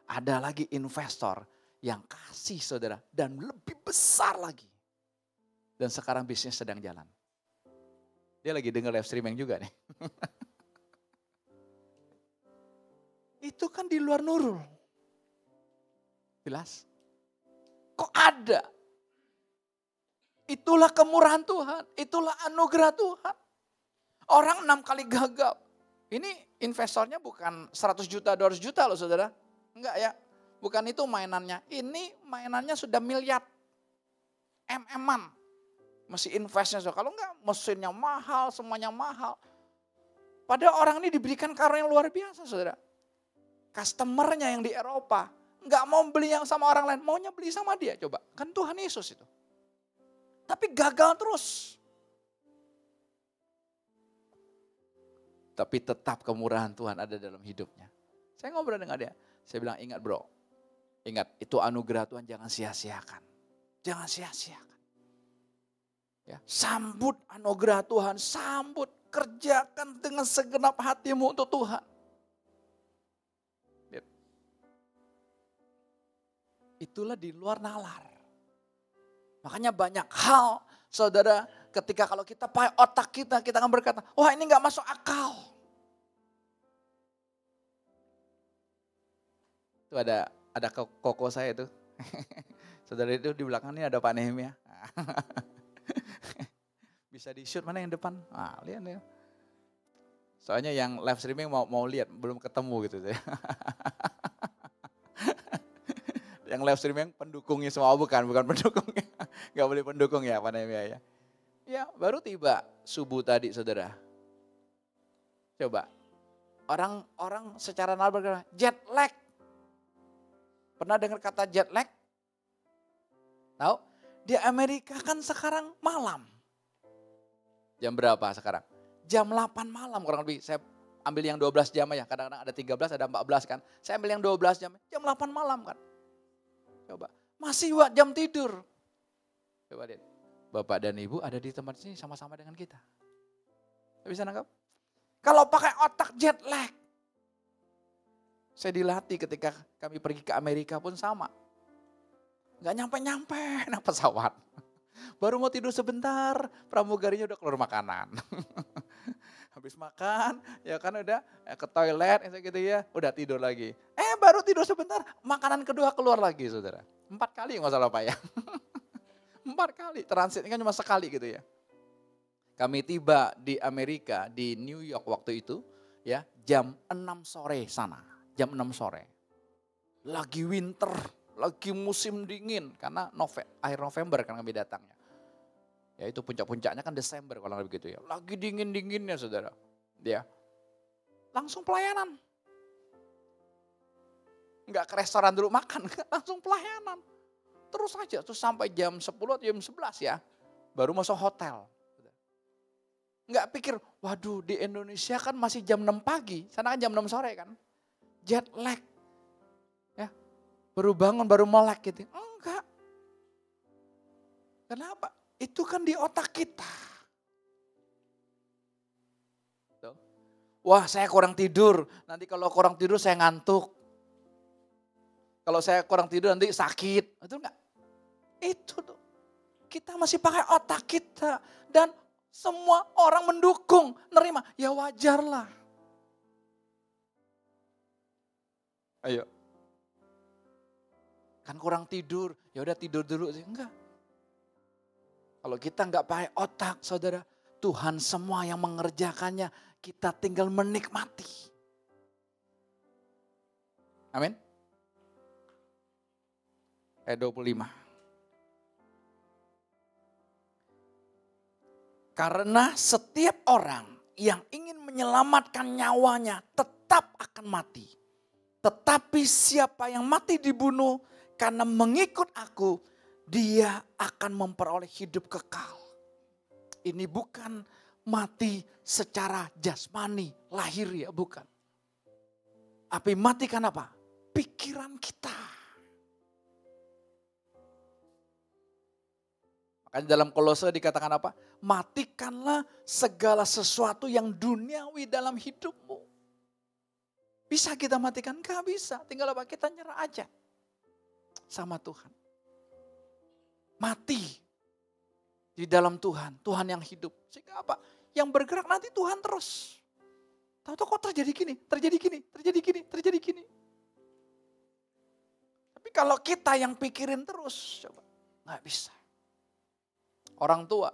[SPEAKER 3] Ada lagi investor yang kasih saudara dan lebih besar lagi. Dan sekarang bisnis sedang jalan. Dia lagi dengar live streaming juga nih. Itu kan di luar Nurul. Jelas? Kok ada? Itulah kemurahan Tuhan, itulah anugerah Tuhan. Orang 6 kali gagal. Ini investornya bukan 100 juta, 200 juta loh saudara. Enggak ya, bukan itu mainannya. Ini mainannya sudah miliar. MM-an. Mesti investnya. Kalau enggak mesinnya mahal, semuanya mahal. Padahal orang ini diberikan karunia yang luar biasa saudara. Customernya yang di Eropa. Enggak mau beli yang sama orang lain, maunya beli sama dia. Coba, kan Tuhan Yesus itu. Tapi gagal terus. Tapi tetap kemurahan Tuhan ada dalam hidupnya. Saya ngobrol dengan dia. Saya bilang, ingat bro. Ingat, itu anugerah Tuhan, jangan sia-siakan. Jangan sia-siakan. Ya, sambut anugerah Tuhan, sambut. Kerjakan dengan segenap hatimu untuk Tuhan. Lihat. Itulah di luar nalar. Makanya banyak hal, saudara, ketika kalau kita pakai otak kita akan berkata, wah ini gak masuk akal. Itu ada koko saya itu. Saudara itu di belakang ini ada Pak Nehemia. Bisa di shoot mana yang depan? Ah, lihat ya. Soalnya yang live streaming mau lihat, belum ketemu gitu. Yang live streaming pendukungnya semua, bukan pendukungnya. Gak boleh pendukung ya Pak Nehemia ya. Ya baru tiba subuh tadi saudara. Coba, orang secara nalar berkata jet lag. Pernah dengar kata jet lag? Tahu? Di Amerika kan sekarang malam. Jam berapa sekarang? Jam 8 malam kurang lebih. Saya ambil yang 12 jam ya. Kadang-kadang ada 13, ada 14 kan. Saya ambil yang 12 jam. Jam 8 malam kan. Coba. Masih jam tidur. Coba lihat. Bapak dan Ibu ada di tempat sini sama-sama dengan kita. Bisa nangkap? Kalau pakai otak jet lag. Saya dilatih ketika kami pergi ke Amerika pun sama. Gak nyampe-nyampe naik pesawat. Baru mau tidur sebentar, pramugarinya udah keluar makanan. Habis makan, ya kan udah ke toilet gitu ya, udah tidur lagi. Baru tidur sebentar, makanan kedua keluar lagi saudara. 4 kali nggak salah Pak ya. 4 kali, transitnya kan cuma sekali gitu ya. Kami tiba di Amerika, di New York waktu itu, ya jam 6 sore sana, jam 6 sore. Lagi winter, lagi musim dingin, karena akhir November kan kami datangnya. Ya itu puncak-puncaknya kan Desember kalau begitu ya. Lagi dingin-dinginnya saudara. Ya. Langsung pelayanan. Enggak ke restoran dulu makan, langsung pelayanan. Terus aja, terus sampai jam 10 atau jam 11 ya. Baru masuk hotel. Enggak pikir, waduh di Indonesia kan masih jam 6 pagi, sana kan jam 6 sore kan. Jet lag. Ya. Baru bangun, baru melek gitu. Enggak. Kenapa? Itu kan di otak kita. Tuh. Wah saya kurang tidur, nanti kalau kurang tidur saya ngantuk. Kalau saya kurang tidur nanti sakit, itu enggak. Itu tuh, kita masih pakai otak kita. Dan semua orang mendukung, nerima, ya wajarlah. Ayo. Kan kurang tidur, ya udah tidur dulu sih, enggak. Kalau kita nggak pakai otak, saudara, Tuhan semua yang mengerjakannya, kita tinggal menikmati. Amin. Ayat 25. Karena setiap orang yang ingin menyelamatkan nyawanya tetap akan mati. Tetapi siapa yang mati dibunuh karena mengikut aku, dia akan memperoleh hidup kekal. Ini bukan mati secara jasmani, lahir ya, bukan. Tapi mati karena apa? Pikiran kita. Makanya dalam Kolose dikatakan apa? Matikanlah segala sesuatu yang duniawi dalam hidupmu. Bisa kita matikan? Gak bisa. Tinggal apa? Kita nyerah aja sama Tuhan. Mati di dalam Tuhan, Tuhan yang hidup. Sehingga apa? Yang bergerak nanti Tuhan terus. Tahu-tahu kok terjadi gini, terjadi gini, terjadi gini, terjadi gini. Tapi kalau kita yang pikirin terus, coba nggak bisa. Orang tua,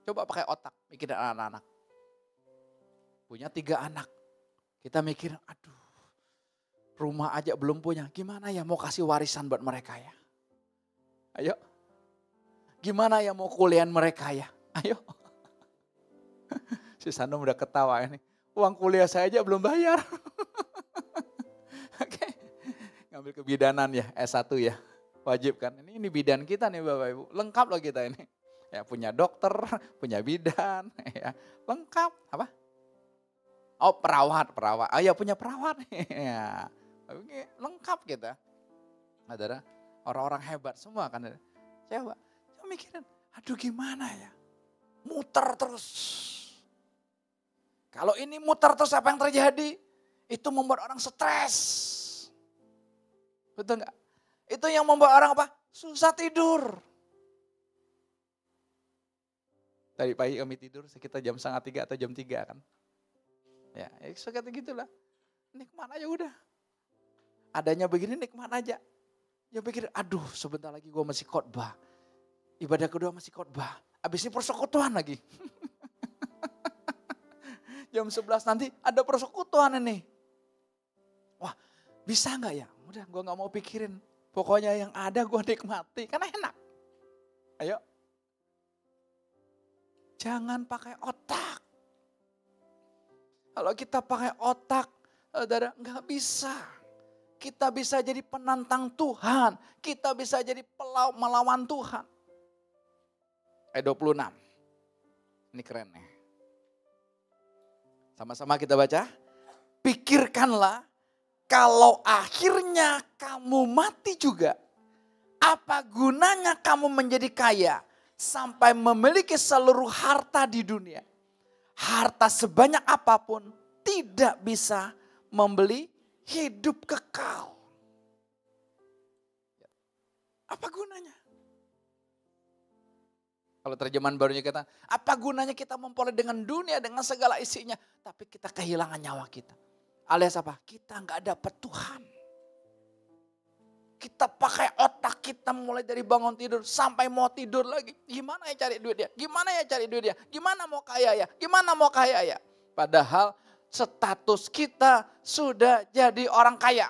[SPEAKER 3] coba pakai otak, mikirin anak-anak. Punya 3 anak, kita mikirin, aduh, rumah aja belum punya, gimana ya mau kasih warisan buat mereka ya? Ayo. Gimana ya mau kuliah mereka ya? Ayo. Si Sanum udah ketawa ini. Uang kuliah saya aja belum bayar. Oke. Ngambil kebidanan ya, S1 ya. Wajib kan. Ini bidan kita nih Bapak Ibu. Lengkap loh kita ini. Ya punya dokter, punya bidan. Ya. Lengkap. Apa? Oh perawat. Oh ya punya perawat. Ya. Lengkap kita. Ada orang-orang hebat semua kan. Coba mikirin, aduh gimana ya, muter terus. Kalau ini muter terus apa yang terjadi? Itu membuat orang stres. Betul nggak? Itu yang membuat orang apa? Susah tidur. Tadi pagi kami tidur sekitar jam 2:30 atau jam 3 kan. Ya sekitar gitulah. Nikmat aja udah. Adanya begini nikmat aja. Ya pikir, aduh sebentar lagi gue masih khotbah. Ibadah kedua masih khotbah. Habis ini persekutuan lagi. Jam 11 nanti ada persekutuan ini. Wah bisa gak ya? Udah gue gak mau pikirin. Pokoknya yang ada gue nikmati. Karena enak. Ayo. Jangan pakai otak. Kalau kita pakai otak, saudara gak bisa. Kita bisa jadi penantang Tuhan. Kita bisa jadi melawan Tuhan. Ayat 26. Ini keren nih. Sama-sama kita baca. Pikirkanlah kalau akhirnya kamu mati juga. Apa gunanya kamu menjadi kaya sampai memiliki seluruh harta di dunia. Harta sebanyak apapun tidak bisa membeli hidup kekal. Apa gunanya? Kalau terjemahan barunya kata, apa gunanya kita memperoleh dengan dunia, dengan segala isinya, tapi kita kehilangan nyawa kita. Alias apa? Kita nggak dapat Tuhan. Kita pakai otak kita mulai dari bangun tidur sampai mau tidur lagi. Gimana ya cari duit dia? Gimana ya cari duit dia? Gimana mau kaya ya? Gimana mau kaya ya? Padahal status kita sudah jadi orang kaya.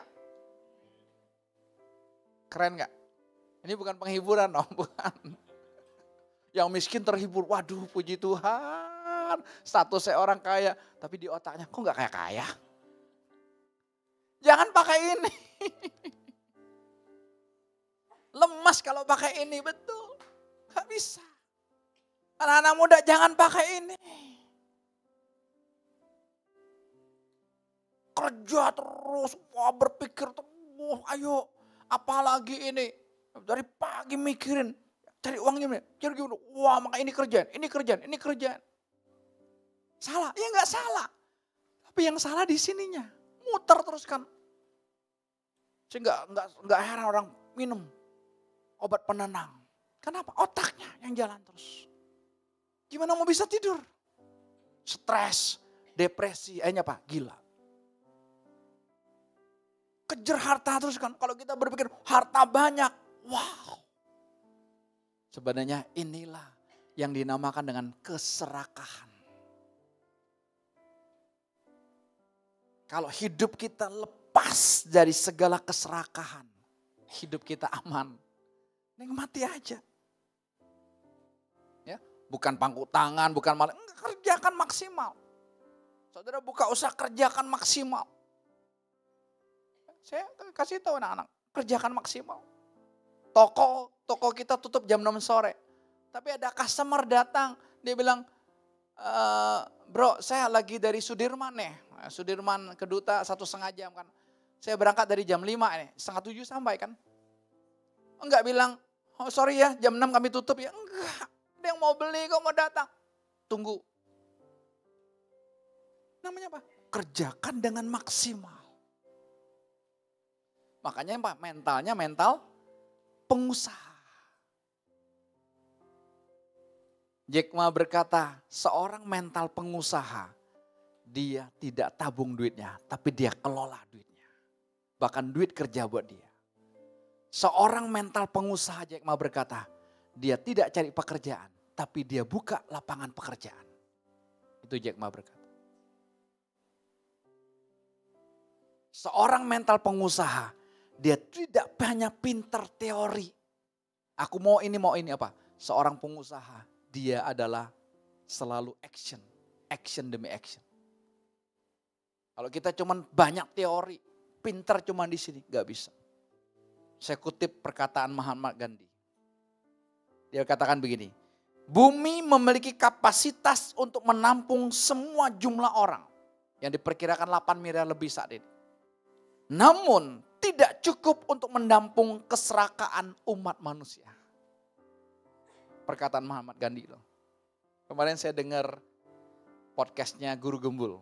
[SPEAKER 3] Keren nggak? Ini bukan penghiburan, no, bukan. Yang miskin terhibur, waduh puji Tuhan, status saya orang kaya. Tapi di otaknya, kok gak kaya-kaya? Jangan pakai ini. Lemas kalau pakai ini, betul. Gak bisa. Anak-anak muda jangan pakai ini. Kerja terus, wah berpikir terus, ayo apalagi ini. Dari pagi mikirin. Cari uangnya, cari uang. Wah, maka ini kerjaan. Salah? Ya enggak salah. Tapi yang salah di sininya. Muter terus kan. Sehingga enggak heran orang minum obat penenang. Kenapa? Otaknya yang jalan terus. Gimana mau bisa tidur? Stres, depresi, akhirnya apa? Gila. Kejar harta terus kan. Kalau kita berpikir harta banyak, wow. Sebenarnya inilah yang dinamakan dengan keserakahan. Kalau hidup kita lepas dari segala keserakahan, hidup kita aman. Nikmati aja. Ya, bukan pangku tangan, bukan malah kerjakan maksimal. Saudara buka usaha kerjakan maksimal. Saya kasih tahu anak-anak, kerjakan maksimal. Toko kita tutup jam 6 sore. Tapi ada customer datang, dia bilang, bro saya lagi dari Sudirman nih. Sudirman ke Duta 1,5 jam kan. Saya berangkat dari jam 5 nih, 6:30 sampai kan. Enggak bilang, oh sorry ya jam 6 kami tutup ya. Enggak, ada yang mau beli kok mau datang. Tunggu. Namanya apa? Kerjakan dengan maksimal. Makanya Pak, mentalnya mental pengusaha. Jack Ma berkata, seorang mental pengusaha, dia tidak tabung duitnya, tapi dia kelola duitnya. Bahkan duit kerja buat dia. Seorang mental pengusaha, Jack Ma berkata, dia tidak cari pekerjaan, tapi dia buka lapangan pekerjaan. Itu Jack Ma berkata. Seorang mental pengusaha, dia tidak hanya pintar teori. Aku mau ini apa? Seorang pengusaha, dia adalah selalu action. Action demi action. Kalau kita cuman banyak teori, pintar cuman di sini, gak bisa. Saya kutip perkataan Mahatma Gandhi. Dia katakan begini, bumi memiliki kapasitas untuk menampung semua jumlah orang. Yang diperkirakan 8 miliar lebih saat ini. Namun tidak cukup untuk menampung keserakaan umat manusia. Perkataan Muhammad Gandhi loh. Kemarin saya dengar podcastnya Guru Gembul.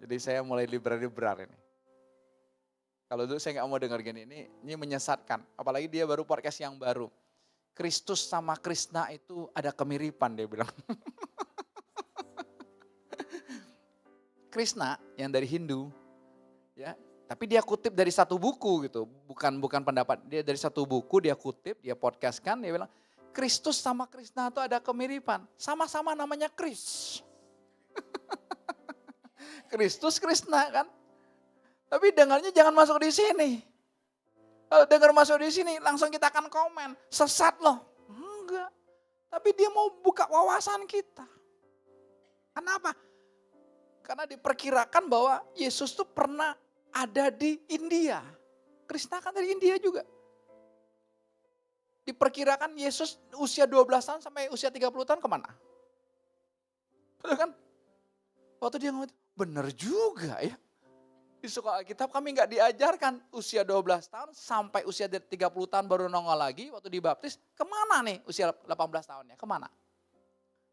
[SPEAKER 3] Jadi saya mulai liberal ini. Kalau dulu saya nggak mau dengar gini, ini menyesatkan. Apalagi dia baru podcast yang baru. Kristus sama Krishna itu ada kemiripan dia bilang. Krishna yang dari Hindu, ya. Tapi dia kutip dari satu buku gitu, bukan pendapat. Dia dari satu buku dia kutip, dia podcastkan, dia bilang Kristus sama Krishna itu ada kemiripan, sama-sama namanya Kris. Kristus Krishna kan. Tapi dengarnya jangan masuk di sini. Kalau dengar masuk di sini langsung kita akan komen, sesat loh. Enggak. Tapi dia mau buka wawasan kita. Kenapa? Karena diperkirakan bahwa Yesus tuh pernah ada di India. Krishna kan dari India juga. Diperkirakan Yesus usia 12 tahun sampai usia 30 tahun kemana? Betul kan? Waktu dia ngomong, bener juga ya. Di sekolah Alkitab kami gak diajarkan usia 12 tahun sampai usia 30 tahun baru nongol lagi waktu dibaptis. Kemana nih usia 18 tahunnya? Kemana?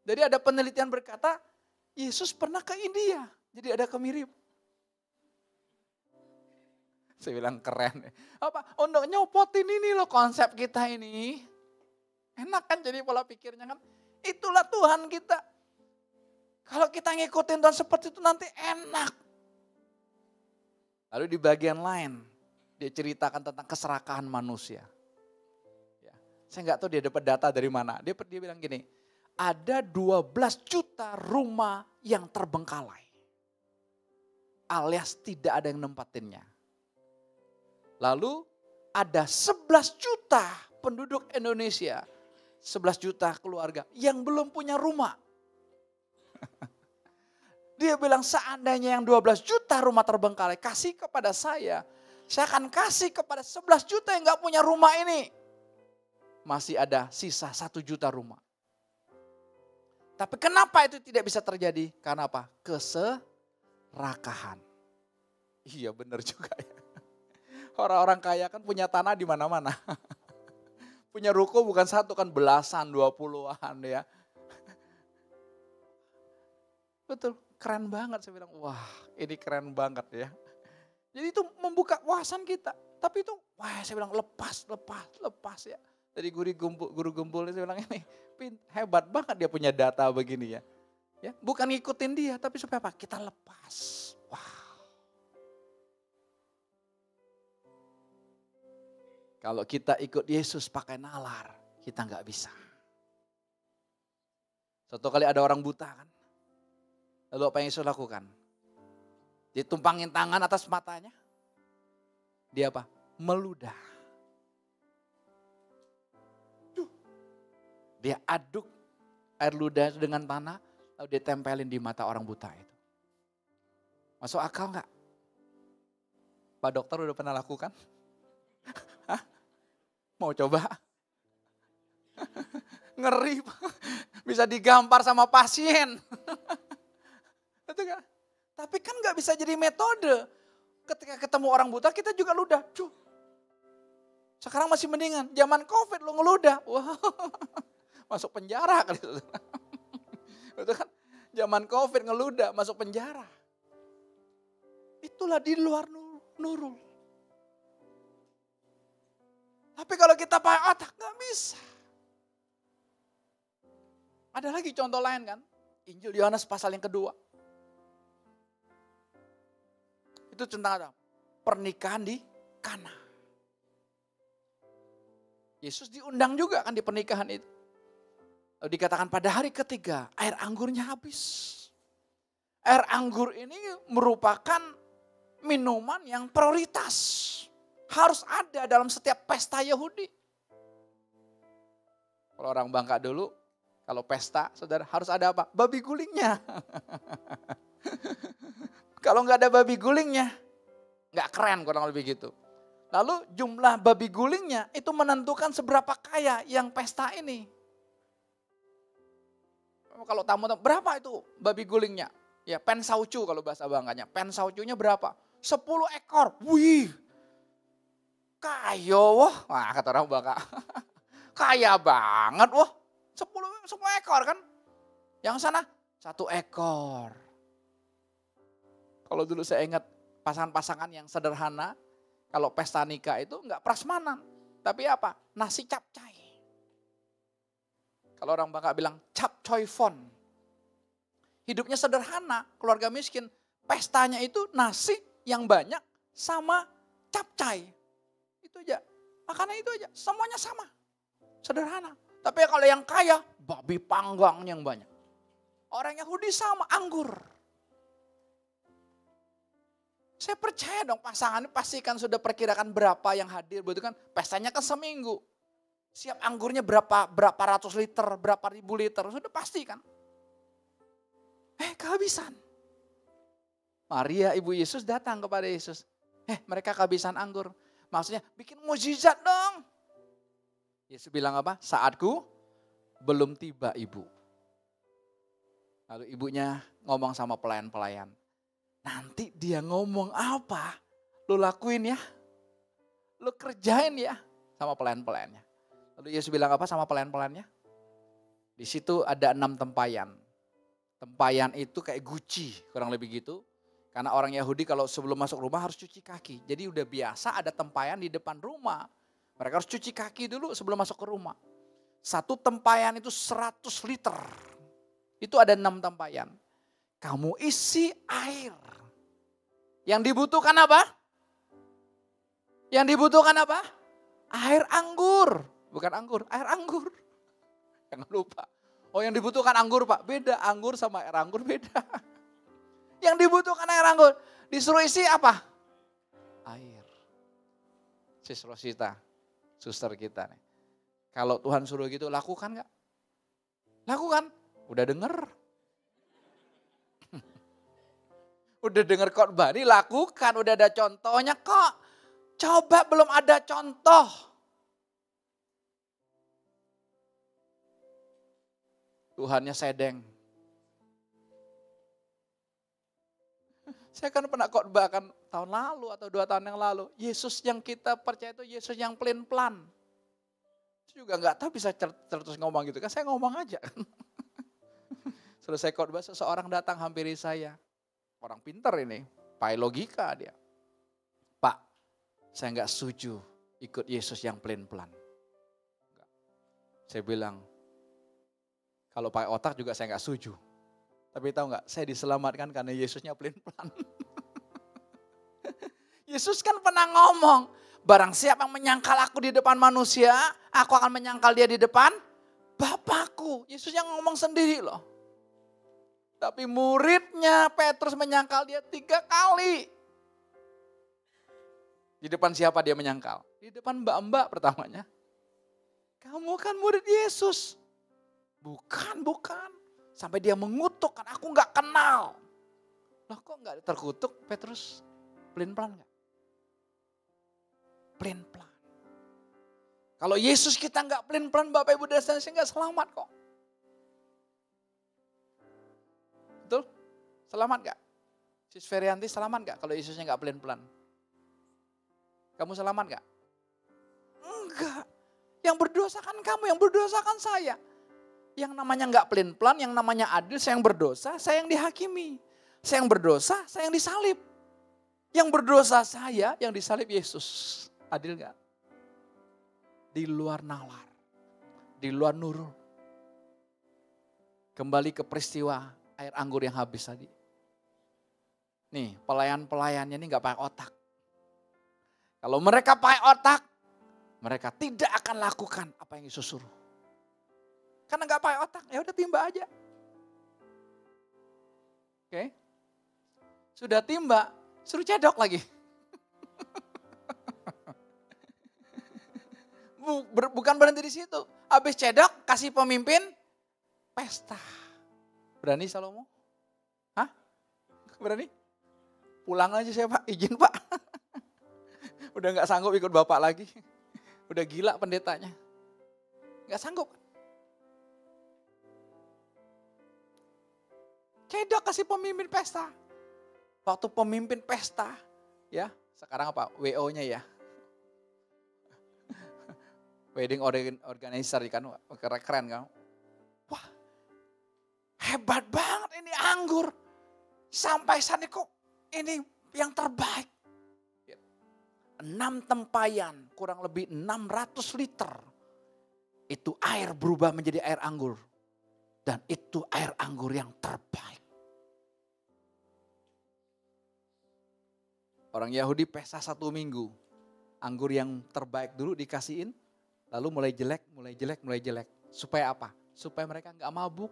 [SPEAKER 3] Jadi ada penelitian berkata Yesus pernah ke India. Jadi ada kemirip. Saya bilang keren. Apa? Untuk nyopotin ini loh konsep kita ini. Enak kan jadi pola pikirnya kan. Itulah Tuhan kita. Kalau kita ngikutin Tuhan seperti itu nanti enak. Lalu di bagian lain, dia ceritakan tentang keserakahan manusia. Ya, saya nggak tahu dia dapat data dari mana. Dia bilang gini, ada 12 juta rumah yang terbengkalai. Alias tidak ada yang nempatinnya. Lalu ada 11 juta penduduk Indonesia, 11 juta keluarga yang belum punya rumah. Dia bilang seandainya yang 12 juta rumah terbengkalai kasih kepada saya akan kasih kepada 11 juta yang gak punya rumah ini. Masih ada sisa 1 juta rumah. Tapi kenapa itu tidak bisa terjadi? Karena apa? Keserakahan. Iya benar juga ya. Orang-orang kaya kan punya tanah di mana-mana. Punya ruko bukan satu kan belasan, 20-an ya. Betul, keren banget saya bilang. Wah ini keren banget ya. Jadi itu membuka wawasan kita. Tapi itu wah saya bilang lepas ya. Dari guru gembul saya bilang ini hebat banget dia punya data begini ya. Ya, bukan ngikutin dia tapi supaya apa? Kita lepas. Wah. Kalau kita ikut Yesus pakai nalar, kita nggak bisa. Suatu kali ada orang buta kan. Lalu apa yang Yesus lakukan? Ditumpangin tangan atas matanya. Dia apa? Meludah. Dia aduk air ludah dengan tanah, lalu dia tempelin di mata orang buta itu. Masuk akal nggak? Pak dokter udah pernah lakukan? Hah? Mau coba? Ngeri, bisa digampar sama pasien. Betul gak? Tapi kan gak bisa jadi metode. Ketika ketemu orang buta kita juga ludah. Cuh. Sekarang masih mendingan, zaman COVID lu ngeludah. Wah, masuk penjara kali itu. Betul kan? Zaman COVID ngeludah masuk penjara. Itulah di luar nurul. Tapi kalau kita pakai otak gak bisa. Ada lagi contoh lain kan. Injil Yohanes pasal yang kedua. Itu tentang apa? Pernikahan di Kana. Yesus diundang juga kan di pernikahan itu. Lalu dikatakan pada hari ketiga air anggurnya habis. Air anggur ini merupakan minuman yang prioritas. Harus ada dalam setiap pesta Yahudi. Kalau orang Bangka dulu, kalau pesta, saudara harus ada apa? Babi gulingnya. Kalau nggak ada babi gulingnya, nggak keren kurang lebih gitu. Lalu jumlah babi gulingnya itu menentukan seberapa kaya yang pesta ini. Kalau tamu, berapa itu babi gulingnya? Ya pen saucu kalau bahasa Bangkanya. Pen saucunya berapa? 10 ekor. Wih, kaya wah. Wah kata orang Bangka. Kaya banget wah. 10 ekor kan. Yang sana 1 ekor. Kalau dulu saya ingat pasangan-pasangan yang sederhana. Kalau pesta nikah itu enggak prasmanan. Tapi apa? Nasi capcay. Kalau orang Bangka bilang capcoy fon. Hidupnya sederhana, keluarga miskin. Pestanya itu nasi yang banyak sama capcay. Itu aja. Makannya itu aja. Semuanya sama. Sederhana. Tapi kalau yang kaya, babi panggang yang banyak. Orang Yahudi sama, anggur. Saya percaya dong pasangan ini pasti kan sudah perkirakan berapa yang hadir. Betul kan? Pestanya kan seminggu. Siap anggurnya berapa ratus liter, berapa ribu liter. Sudah pasti kan. Kehabisan. Maria ibu Yesus datang kepada Yesus. Mereka kehabisan anggur. Maksudnya bikin mukjizat dong. Yesus bilang apa? Saatku belum tiba ibu. Lalu ibunya ngomong sama pelayan-pelayan. Nanti dia ngomong apa? Lu lakuin ya. Lu kerjain ya. Sama pelayan-pelayannya. Lalu Yesus bilang apa sama pelayan-pelayannya? Di situ ada 6 tempayan. Tempayan itu kayak guci, kurang lebih gitu. Karena orang Yahudi kalau sebelum masuk rumah harus cuci kaki. Jadi udah biasa ada tempayan di depan rumah. Mereka harus cuci kaki dulu sebelum masuk ke rumah. Satu tempayan itu 100 liter. Itu ada 6 tempayan. Kamu isi air. Yang dibutuhkan apa? Yang dibutuhkan apa? Air anggur. Bukan anggur, air anggur. Jangan lupa. Oh yang dibutuhkan anggur Pak, beda. Anggur sama air anggur beda. Yang dibutuhkan air anggur. Disuruh isi apa? Air. Sis Rosita, suster kita nih. Kalau Tuhan suruh gitu, lakukan gak? Lakukan. Udah denger. Udah denger khotbah ini lakukan, udah ada contohnya kok. Coba belum ada contoh. Tuhannya sedeng. Saya kan pernah khotbah kan tahun lalu atau 2 tahun yang lalu. Yesus yang kita percaya itu Yesus yang pelin-pelan. Saya juga nggak tahu bisa terus ngomong gitu kan. Saya ngomong aja. Selesai khotbah seseorang datang hampiri saya. Orang pinter ini, pakai logika dia. Pak, saya nggak setuju ikut Yesus yang pelin-pelan. Saya bilang, kalau pakai otak juga saya nggak setuju. Tapi tahu nggak, saya diselamatkan karena Yesusnya pelin-pelan. Yesus kan pernah ngomong, barang siapa yang menyangkal aku di depan manusia, aku akan menyangkal dia di depan Bapakku. Yesus yang ngomong sendiri loh. Tapi muridnya Petrus menyangkal dia 3 kali. Di depan siapa dia menyangkal? Di depan mbak-mbak pertamanya. Kamu kan murid Yesus. Bukan. Sampai dia mengutuk kan, aku gak kenal. Loh kok gak terkutuk Petrus? Pelin-pelan gak? Pelin-pelan. Kalau Yesus kita gak pelin-pelan Bapak Ibu dan Saudara, saya gak selamat kok. Betul? Selamat gak? Sis Ferianti selamat gak kalau Yesusnya gak pelin-pelan? Kamu selamat gak? Enggak. Yang berdosa kan kamu, yang berdosa kan saya. Yang namanya enggak pelin-pelan, yang namanya adil, saya yang berdosa, saya yang dihakimi. Saya yang berdosa, saya yang disalib. Yang berdosa saya, yang disalib Yesus. Adil enggak? Di luar nalar, di luar nurul. Kembali ke peristiwa air anggur yang habis tadi. Nih, pelayan-pelayannya ini enggak pakai otak. Kalau mereka pakai otak, mereka tidak akan lakukan apa yang Yesus suruh. Karena gak pakai otak, ya udah timba aja. Oke. Sudah timba, suruh cedok lagi. Bukan berhenti di situ. Habis cedok, kasih pemimpin pesta. Berani Salomo? Hah? Berani? Pulang aja saya Pak, izin Pak. Udah gak sanggup ikut Bapak lagi. Udah gila pendetanya. Gak sanggup. Cedok kasih pemimpin pesta. Waktu pemimpin pesta, ya sekarang apa? WO-nya ya. Wedding organizer kan, keren kan. Wah, hebat banget ini anggur. Sampai saat ini kok ini yang terbaik. 6 tempayan, kurang lebih 600 liter. Itu air berubah menjadi air anggur. Dan itu air anggur yang terbaik. Orang Yahudi pesta 1 minggu. Anggur yang terbaik dulu dikasihin. Lalu mulai jelek. Supaya apa? Supaya mereka gak mabuk.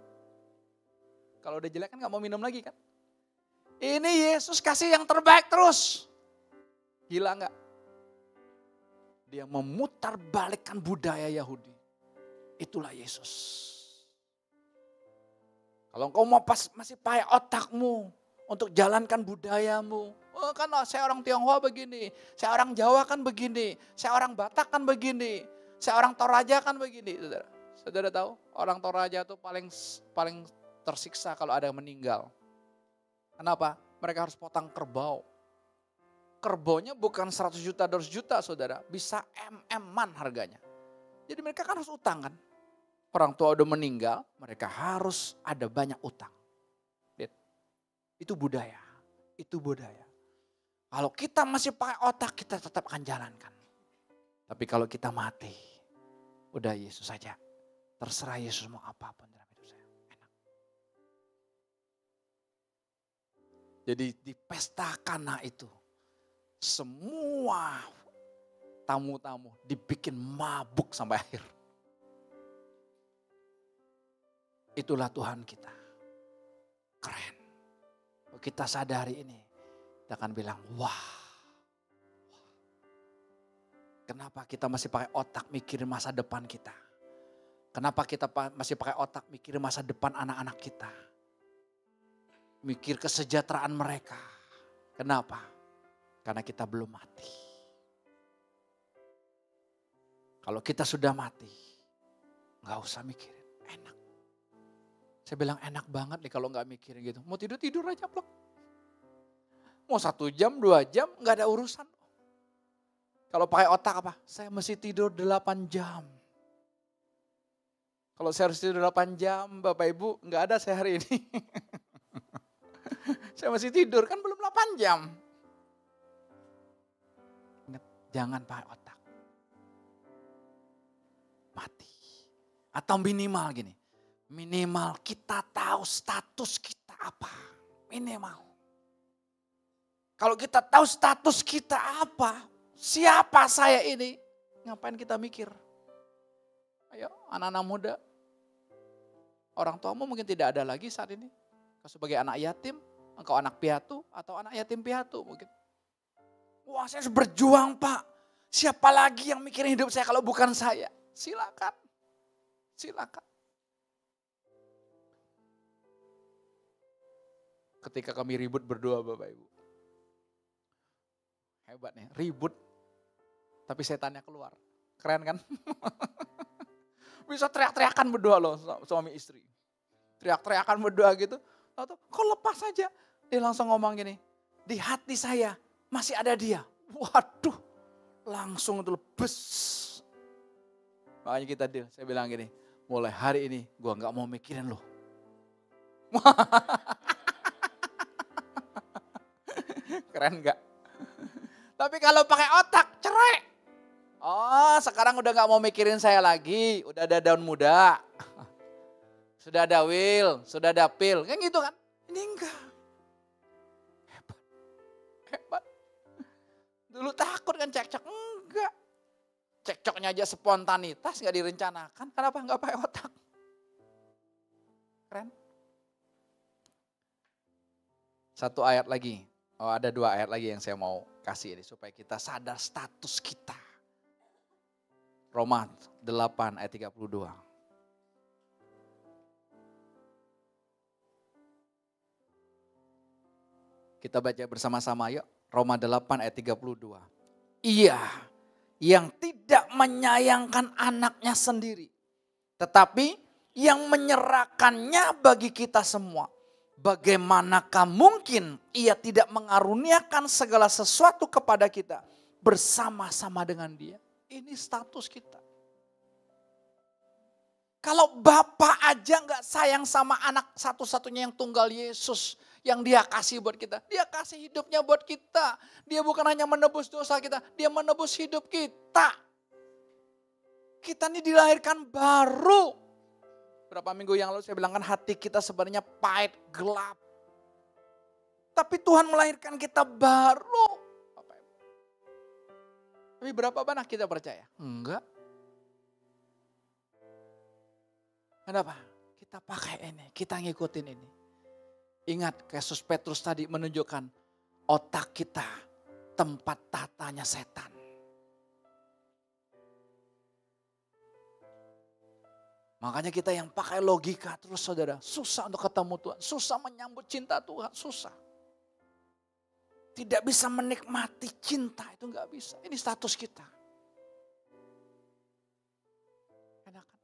[SPEAKER 3] Kalau udah jelek kan gak mau minum lagi kan. Ini Yesus kasih yang terbaik terus. Gila gak? Dia memutarbalikkan budaya Yahudi. Itulah Yesus. Kalau engkau mau masih pakai otakmu untuk jalankan budayamu. Oh kan saya orang Tionghoa begini, saya orang Jawa kan begini, saya orang Batak kan begini, saya orang Toraja kan begini. Saudara, saudara tahu orang Toraja itu paling tersiksa kalau ada yang meninggal. Kenapa? Mereka harus potong kerbau. Kerbaunya bukan 100 juta, 200 juta saudara, bisa MM-an harganya. Jadi mereka kan harus utang kan. Orang tua udah meninggal, mereka harus ada banyak utang. Itu budaya, itu budaya. Kalau kita masih pakai otak, kita tetap akan jalankan. Tapi kalau kita mati, udah Yesus saja. Terserah Yesus mau apapun dalam hidup saya. Enak. Jadi di pesta Kana itu, semua tamu-tamu dibikin mabuk sampai akhir. Itulah Tuhan kita. Keren. Kalau kita sadari ini, kita akan bilang, wah. Kenapa kita masih pakai otak mikirin masa depan kita? Kenapa kita masih pakai otak mikirin masa depan anak-anak kita? Mikir kesejahteraan mereka. Kenapa? Karena kita belum mati. Kalau kita sudah mati, gak usah mikirin, enak. Saya bilang enak banget nih kalau gak mikirin gitu. Mau tidur aja plok. Mau 1 jam, 2 jam, gak ada urusan. Kalau pakai otak apa? Saya mesti tidur 8 jam. Kalau saya harus tidur 8 jam, Bapak Ibu, nggak ada saya hari ini. Saya masih tidur, kan belum 8 jam. Ingat, jangan pakai otak. Mati. Atau minimal gini, minimal kita tahu status kita apa. Minimal. Kalau kita tahu status kita apa, siapa saya ini? Ngapain kita mikir? Ayo anak-anak muda. Orang tuamu mungkin tidak ada lagi saat ini. Kau sebagai anak yatim, engkau anak piatu atau anak yatim piatu mungkin. Wah saya harus berjuang Pak. Siapa lagi yang mikirin hidup saya kalau bukan saya? Silakan. Silakan. Ketika kami ribut berdoa Bapak Ibu. Hebat nih, ribut. Tapi setannya keluar. Keren kan? Bisa teriak-teriakan berdoa loh suami istri. Teriak-teriakan berdoa gitu. Lalu kok lepas aja. Dia langsung ngomong gini. Di hati saya masih ada dia. Waduh. Langsung itu lebes. Makanya kita deal. Saya bilang gini. Mulai hari ini gue gak mau mikirin lo. Keren gak? Tapi kalau pakai otak cerai. Oh sekarang udah gak mau mikirin saya lagi. Udah ada daun muda. Sudah ada Will, sudah ada Pil. Kan gitu kan. Ini enggak. Hebat. Hebat. Dulu takut kan cekcok. Enggak. Cekcoknya aja spontanitas gak direncanakan. Kenapa gak pakai otak? Keren. Satu ayat lagi. Oh ada 2 ayat lagi yang saya mau kasih ini. Supaya kita sadar status kita. Roma 8 ayat 32. Kita baca bersama-sama yuk. Roma 8 ayat 32. Ia yang tidak menyayangkan anaknya sendiri. Tetapi yang menyerahkannya bagi kita semua. Bagaimanakah mungkin ia tidak mengaruniakan segala sesuatu kepada kita bersama-sama dengan dia. Ini status kita. Kalau Bapak aja gak sayang sama anak satu-satunya yang tunggal Yesus. Yang dia kasih buat kita. Dia kasih hidupnya buat kita. Dia bukan hanya menebus dosa kita. Dia menebus hidup kita. Kita ini dilahirkan baru. Berapa minggu yang lalu saya bilang kan hati kita sebenarnya pahit, gelap. Tapi Tuhan melahirkan kita baru. Tapi berapa banyak kita percaya? Enggak. Kenapa? Kita pakai ini, kita ngikutin ini. Ingat Yesus Petrus tadi menunjukkan otak kita tempat tatanya setan. Makanya kita yang pakai logika terus saudara, susah untuk ketemu Tuhan, susah menyambut cinta Tuhan, susah. Tidak bisa menikmati cinta, itu gak bisa. Ini status kita. Enakan.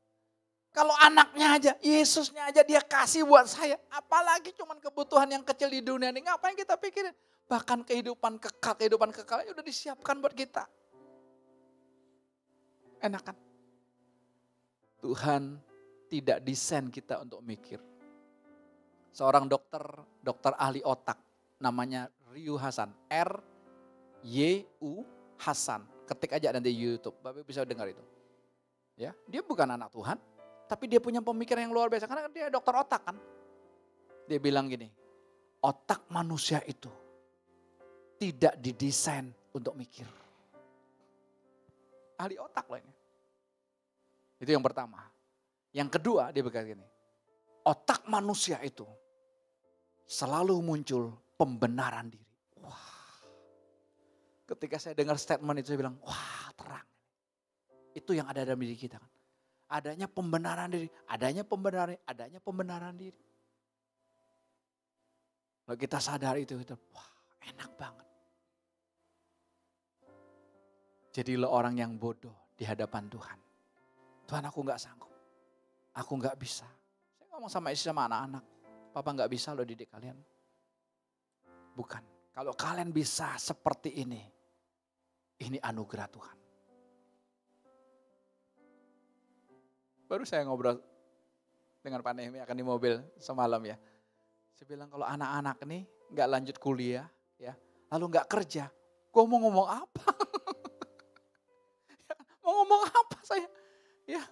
[SPEAKER 3] Kalau anaknya aja, Yesusnya aja dia kasih buat saya. Apalagi cuman kebutuhan yang kecil di dunia ini. Ngapain kita pikirin? Bahkan kehidupan kekal udah disiapkan buat kita. Enakan. Tuhan tidak desain kita untuk mikir. Seorang dokter ahli otak namanya Ryu Hasan, R-Y-U Hasan. Ketik aja nanti di YouTube, Bapak bisa dengar itu. Ya, dia bukan anak Tuhan, Tapi dia punya pemikiran yang luar biasa, karena kan dia dokter otak kan. Dia bilang gini, otak manusia itu tidak didesain untuk mikir. Ahli otak loh ini. Itu yang pertama. Yang kedua dia berkata gini, otak manusia itu selalu muncul pembenaran diri. Wah, ketika saya dengar statement itu saya bilang, wah terang. Itu yang ada dalam diri kita kan. Adanya pembenaran diri, adanya pembenaran diri. Kalau kita sadar itu, wah enak banget. Jadilah orang yang bodoh di hadapan Tuhan. Tuhan aku gak sanggup, aku gak bisa. Saya ngomong sama istri sama anak-anak, papa gak bisa loh didik kalian. Bukan, kalau kalian bisa seperti ini anugerah Tuhan. Baru saya ngobrol dengan Pak Nehemi akan di mobil semalam ya. Saya bilang kalau anak-anak nih gak lanjut kuliah ya, lalu gak kerja, gue mau ngomong apa? Mau ngomong apa saya? Ya,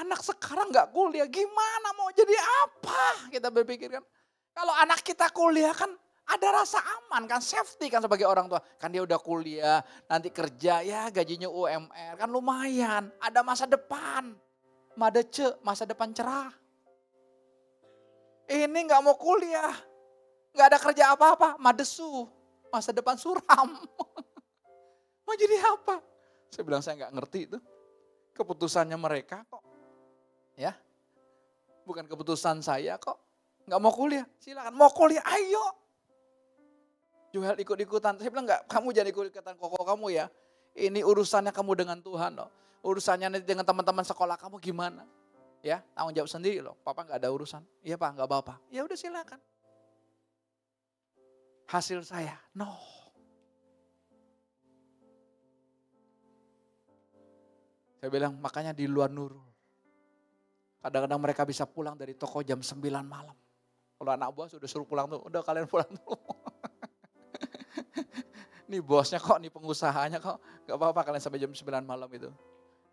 [SPEAKER 3] anak sekarang gak kuliah, gimana mau jadi apa? Kita berpikir kan, kalau anak kita kuliah kan ada rasa aman kan, safety kan sebagai orang tua. Kan dia udah kuliah, nanti kerja ya gajinya UMR, kan lumayan, ada masa depan. Masa depan cerah. Ini gak mau kuliah, gak ada kerja apa-apa, madesu, masa depan suram. Mau jadi apa? Saya bilang saya gak ngerti itu. Keputusannya mereka kok. Ya. Bukan keputusan saya kok. Gak mau kuliah, silakan. Mau kuliah, ayo. Joel ikut-ikutan. Saya bilang enggak, kamu jangan ikut-ikutan koko kamu ya. Ini urusannya kamu dengan Tuhan loh. Urusannya nanti dengan teman-teman sekolah kamu gimana. Ya, tanggung jawab sendiri loh. Papa gak ada urusan. Iya Pak, gak apa-apa. Ya udah silakan. Hasil saya, no. Saya bilang makanya di luar Nurul. Kadang-kadang mereka bisa pulang dari toko jam 9 malam. Kalau anak buah sudah suruh pulang tuh, udah kalian pulang tuh. Nih bosnya kok, nih pengusahanya kok. Gak apa-apa kalian sampai jam 9 malam itu.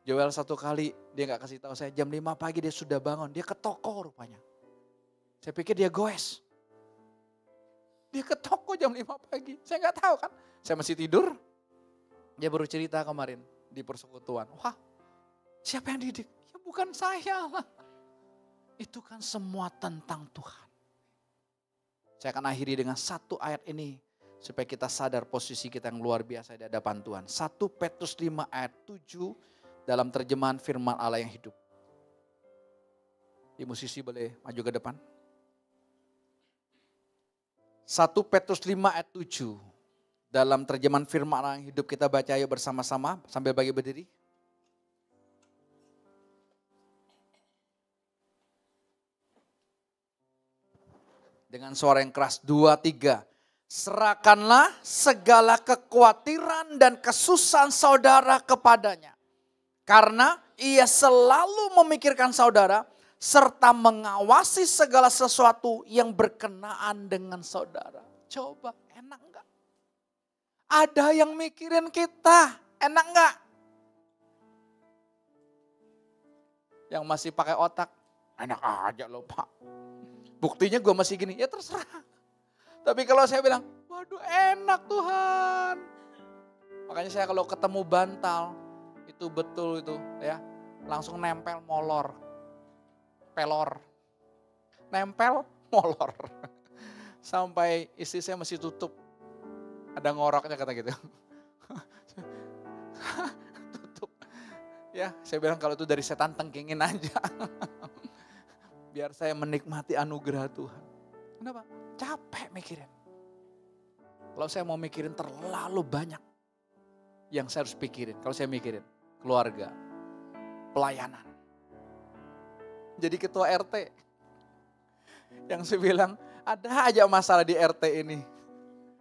[SPEAKER 3] Joel satu kali dia gak kasih tahu saya, jam 5 pagi dia sudah bangun. Dia ke toko rupanya. Saya pikir dia goes. Dia ke toko jam 5 pagi. Saya gak tahu kan. Saya masih tidur. Dia baru cerita kemarin di persekutuan. Wah, siapa yang didik? Ya bukan saya lah. Itu kan semua tentang Tuhan. Saya akan akhiri dengan satu ayat ini. Supaya kita sadar posisi kita yang luar biasa di hadapan Tuhan. 1 Petrus 5 ayat 7 dalam terjemahan firman Allah yang hidup. Di musisi boleh maju ke depan. 1 Petrus 5 ayat 7 dalam terjemahan firman Allah yang hidup, kita baca ayo bersama-sama sambil bagi berdiri. Dengan suara yang keras, 2, 3. Serahkanlah segala kekhawatiran dan kesusahan saudara kepadanya. Karena ia selalu memikirkan saudara serta mengawasi segala sesuatu yang berkenaan dengan saudara. Coba, enak enggak? Ada yang mikirin kita, enak enggak? Yang masih pakai otak, enak aja loh Pak. Buktinya gue masih gini, ya terserah. Tapi kalau saya bilang, waduh enak Tuhan. Makanya saya kalau ketemu bantal, itu betul itu ya. Langsung nempel molor. Pelor. Nempel molor. Sampai istri saya masih tutup. Ada ngoroknya kata gitu. Tutup. Ya saya bilang kalau itu dari setan tengkingin aja. Biar saya menikmati anugerah Tuhan. Kenapa? Capek mikirin. Kalau saya mau mikirin terlalu banyak yang saya harus pikirin. Kalau saya mikirin keluarga, pelayanan. Jadi ketua RT. Yang saya bilang ada aja masalah di RT ini.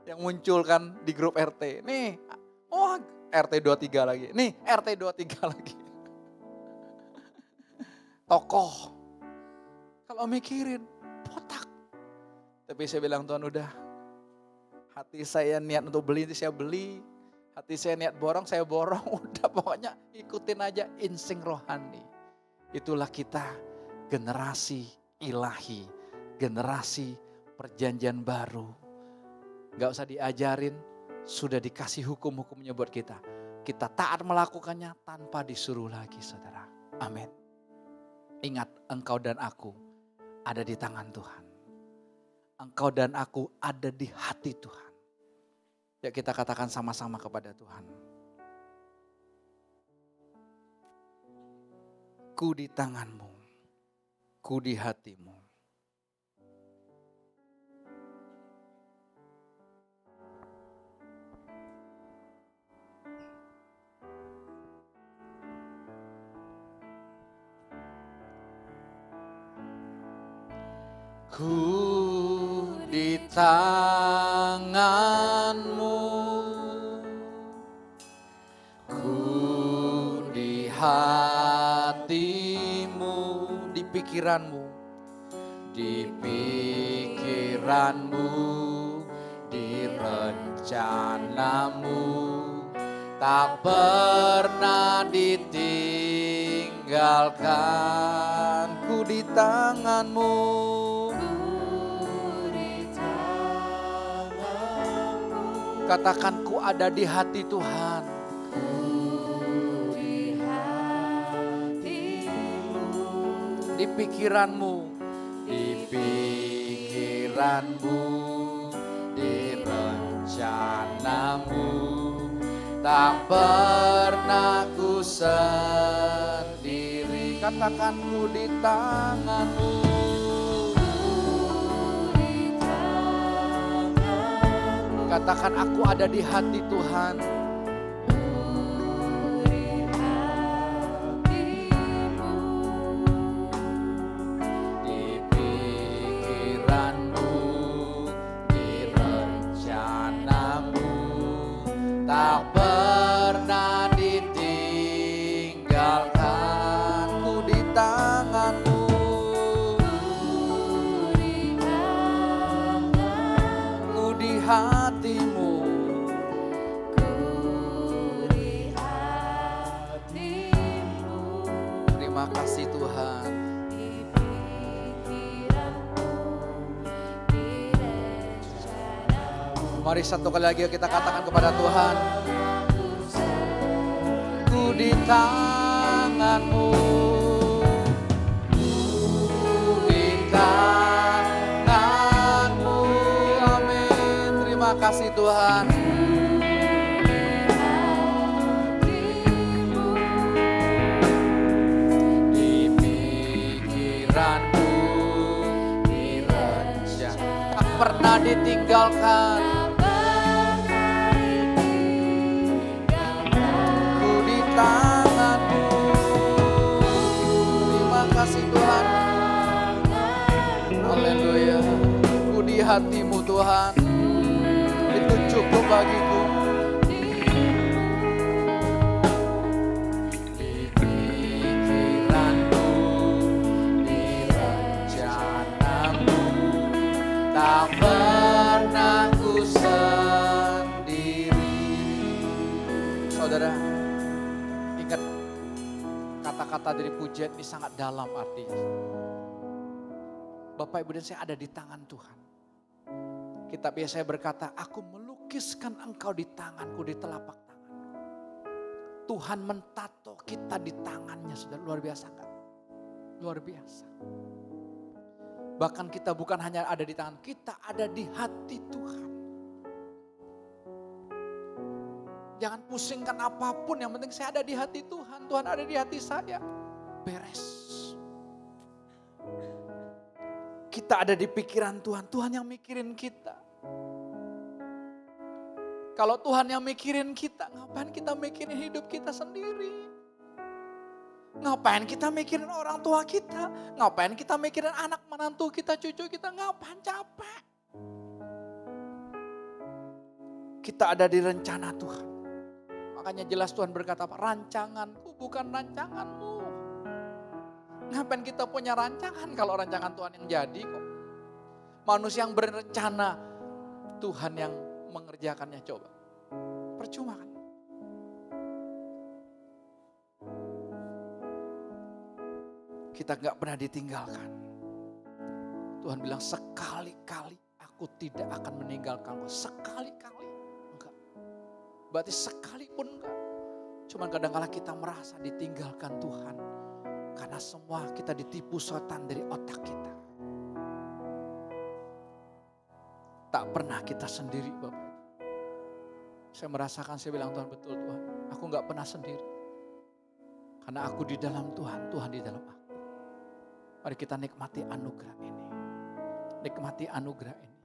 [SPEAKER 3] Yang muncul kan di grup RT. Nih, oh RT 23 lagi. Nih RT 23 lagi. Tokoh. Kalau mikirin, botak. Tapi saya bilang Tuhan udah, hati saya niat untuk beli, saya beli. Hati saya niat borong, saya borong. Udah pokoknya ikutin aja insting rohani. Itulah kita generasi ilahi, generasi perjanjian baru. Gak usah diajarin, sudah dikasih hukum-hukumnya buat kita. Kita taat melakukannya tanpa disuruh lagi, saudara. Amin. Ingat, engkau dan aku ada di tangan Tuhan. Engkau dan aku ada di hati Tuhan. Ya, kita katakan sama-sama kepada Tuhan. Ku di tanganmu, ku di hatimu. Ku di tanganmu, ku di hatimu, di pikiranmu, di rencanamu, tak pernah ditinggalkan. Ku di tanganmu, katakan ku ada di hati Tuhan. Di pikiranmu, di rencanamu, tak pernah ku sendiri. Katakan ku di tanganmu. Katakan aku ada di hati Tuhan. Di pikiranmu, di rencanamu, tak pernah ditinggalkan. Ku di tanganmu. Ku di hatimu. Terima kasih Tuhan. Mari satu kali lagi kita katakan kepada Tuhan. Ku di tanganmu, ku di tanganmu. Amin. Terima kasih Tuhan. Di pikiranmu, di rencana, tak pernah ditinggalkan. Ku di tanganmu. Terima kasih Tuhan. Haleluya. Ku di hatimu Tuhan. Itu cukup bagiku. Di pikiranmu, di rencanamu, tak pernah ku sendiri. Saudara, ingat kata-kata dari pujian ini sangat dalam artinya. Bapak Ibu dan saya ada di tangan Tuhan. Kitab Yesaya berkata, aku melukiskan engkau di tanganku, di telapak tanganku. Tuhan mentato kita di tangannya, sudah luar biasa kan? Luar biasa. Bahkan kita bukan hanya ada di tangan, kita ada di hati Tuhan. Jangan pusingkan apapun, yang penting saya ada di hati Tuhan. Tuhan ada di hati saya. Beres. Kita ada di pikiran Tuhan, Tuhan yang mikirin kita. Kalau Tuhan yang mikirin kita, ngapain kita mikirin hidup kita sendiri? Ngapain kita mikirin orang tua kita? Ngapain kita mikirin anak menantu kita, cucu kita? Ngapain, capek? Kita ada di rencana Tuhan. Makanya jelas Tuhan berkata, rancanganku bukan rancanganmu. Ngapain kita punya rancangan kalau rancangan Tuhan yang jadi kok. Manusia yang berencana, Tuhan yang mengerjakannya, coba. Percuma kan. kita nggak pernah ditinggalkan. Tuhan bilang sekali-kali aku tidak akan meninggalkanmu. Sekali-kali enggak. Berarti sekalipun enggak. Cuman kadang-kala kita merasa ditinggalkan Tuhan. Karena semua kita ditipu setan dari otak kita. Tak pernah kita sendiri Bapak. Saya merasakan, saya bilang Tuhan betul Tuhan. Aku gak pernah sendiri. Karena aku di dalam Tuhan, Tuhan di dalam aku. Mari kita nikmati anugerah ini. Nikmati anugerah ini.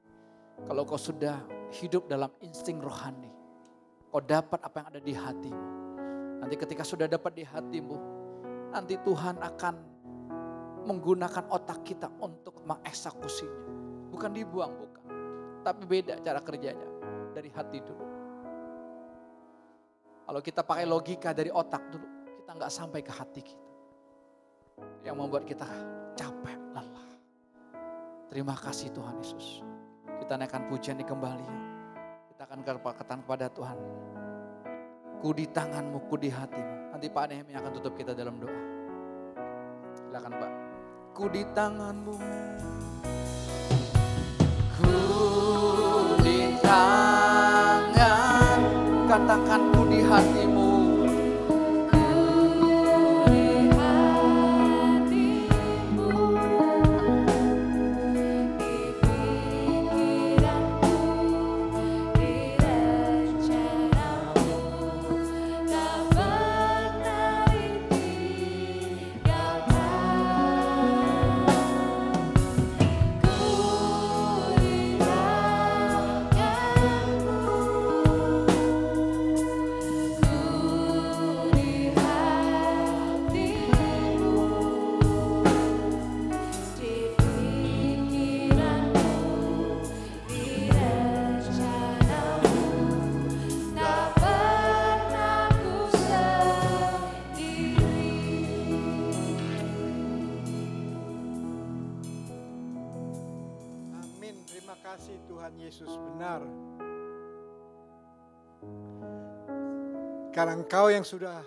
[SPEAKER 3] Kalau kau sudah hidup dalam insting rohani. Kau dapat apa yang ada di hatimu. Nanti ketika sudah dapat di hatimu. Nanti Tuhan akan menggunakan otak kita untuk mengeksekusinya. Bukan dibuang, bukan. Tapi beda cara kerjanya. Dari hati dulu. Kalau kita pakai logika dari otak dulu. Kita nggak sampai ke hati kita. Yang membuat kita capek, lelah. Terima kasih Tuhan Yesus. Kita naikkan pujian ini kembali. Kita akan katakan kepada Tuhan. Ku di tanganmu, ku di hatimu. Nanti Pak Nehemia akan tutup kita dalam doa. Silakan Pak. Ku di tanganmu. Ku di tangan. Katakan ku di hatimu.
[SPEAKER 4] Yesus benar. Karena Engkau yang sudah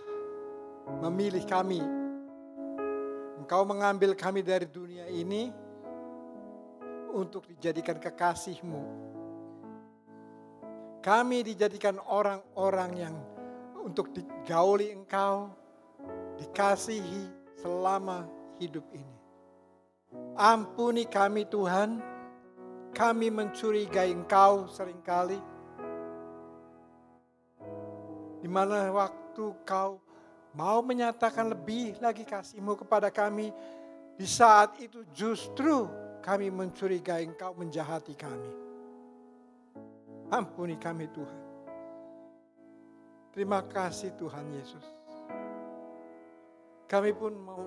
[SPEAKER 4] memilih kami. Engkau mengambil kami dari dunia ini untuk dijadikan kekasih-Mu. Kami dijadikan orang-orang yang untuk digauli Engkau, dikasihi selama hidup ini. Ampuni kami Tuhan, kami mencurigai Engkau seringkali. Di mana waktu Kau mau menyatakan lebih lagi kasih-Mu kepada kami, di saat itu justru kami mencurigai Engkau, menjahati kami. Ampuni kami Tuhan. Terima kasih Tuhan Yesus. Kami pun mau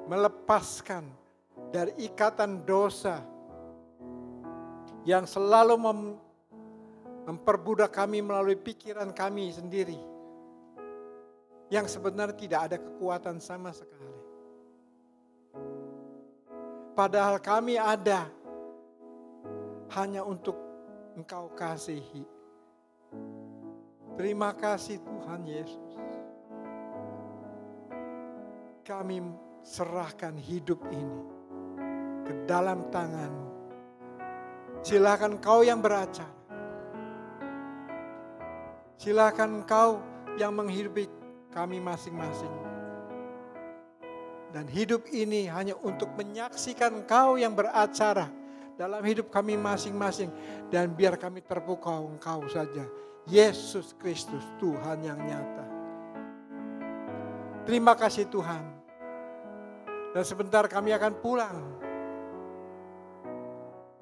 [SPEAKER 4] melepaskan dari ikatan dosa yang selalu memperbudak kami melalui pikiran kami sendiri. Yang sebenarnya tidak ada kekuatan sama sekali. Padahal kami ada hanya untuk Engkau kasihi. Terima kasih Tuhan Yesus. Kami serahkan hidup ini ke dalam tangan-Mu. Silakan Kau yang beracara. Silakan Kau yang menghidupi kami masing-masing. Dan hidup ini hanya untuk menyaksikan Kau yang beracara dalam hidup kami masing-masing. Dan biar kami terpukau Engkau saja. Yesus Kristus Tuhan yang nyata. Terima kasih Tuhan. Dan sebentar kami akan pulang.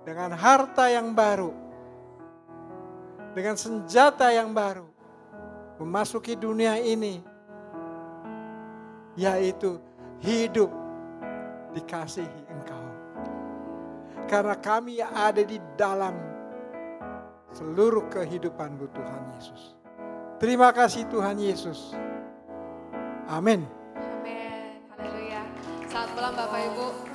[SPEAKER 4] Dengan harta yang baru. Dengan senjata yang baru. Memasuki dunia ini. Yaitu hidup dikasihi Engkau. Karena kami ada di dalam seluruh kehidupan-Mu Tuhan Yesus. Terima kasih Tuhan Yesus. Amin.
[SPEAKER 2] Amin. Haleluya. Selamat malam Bapak Ibu.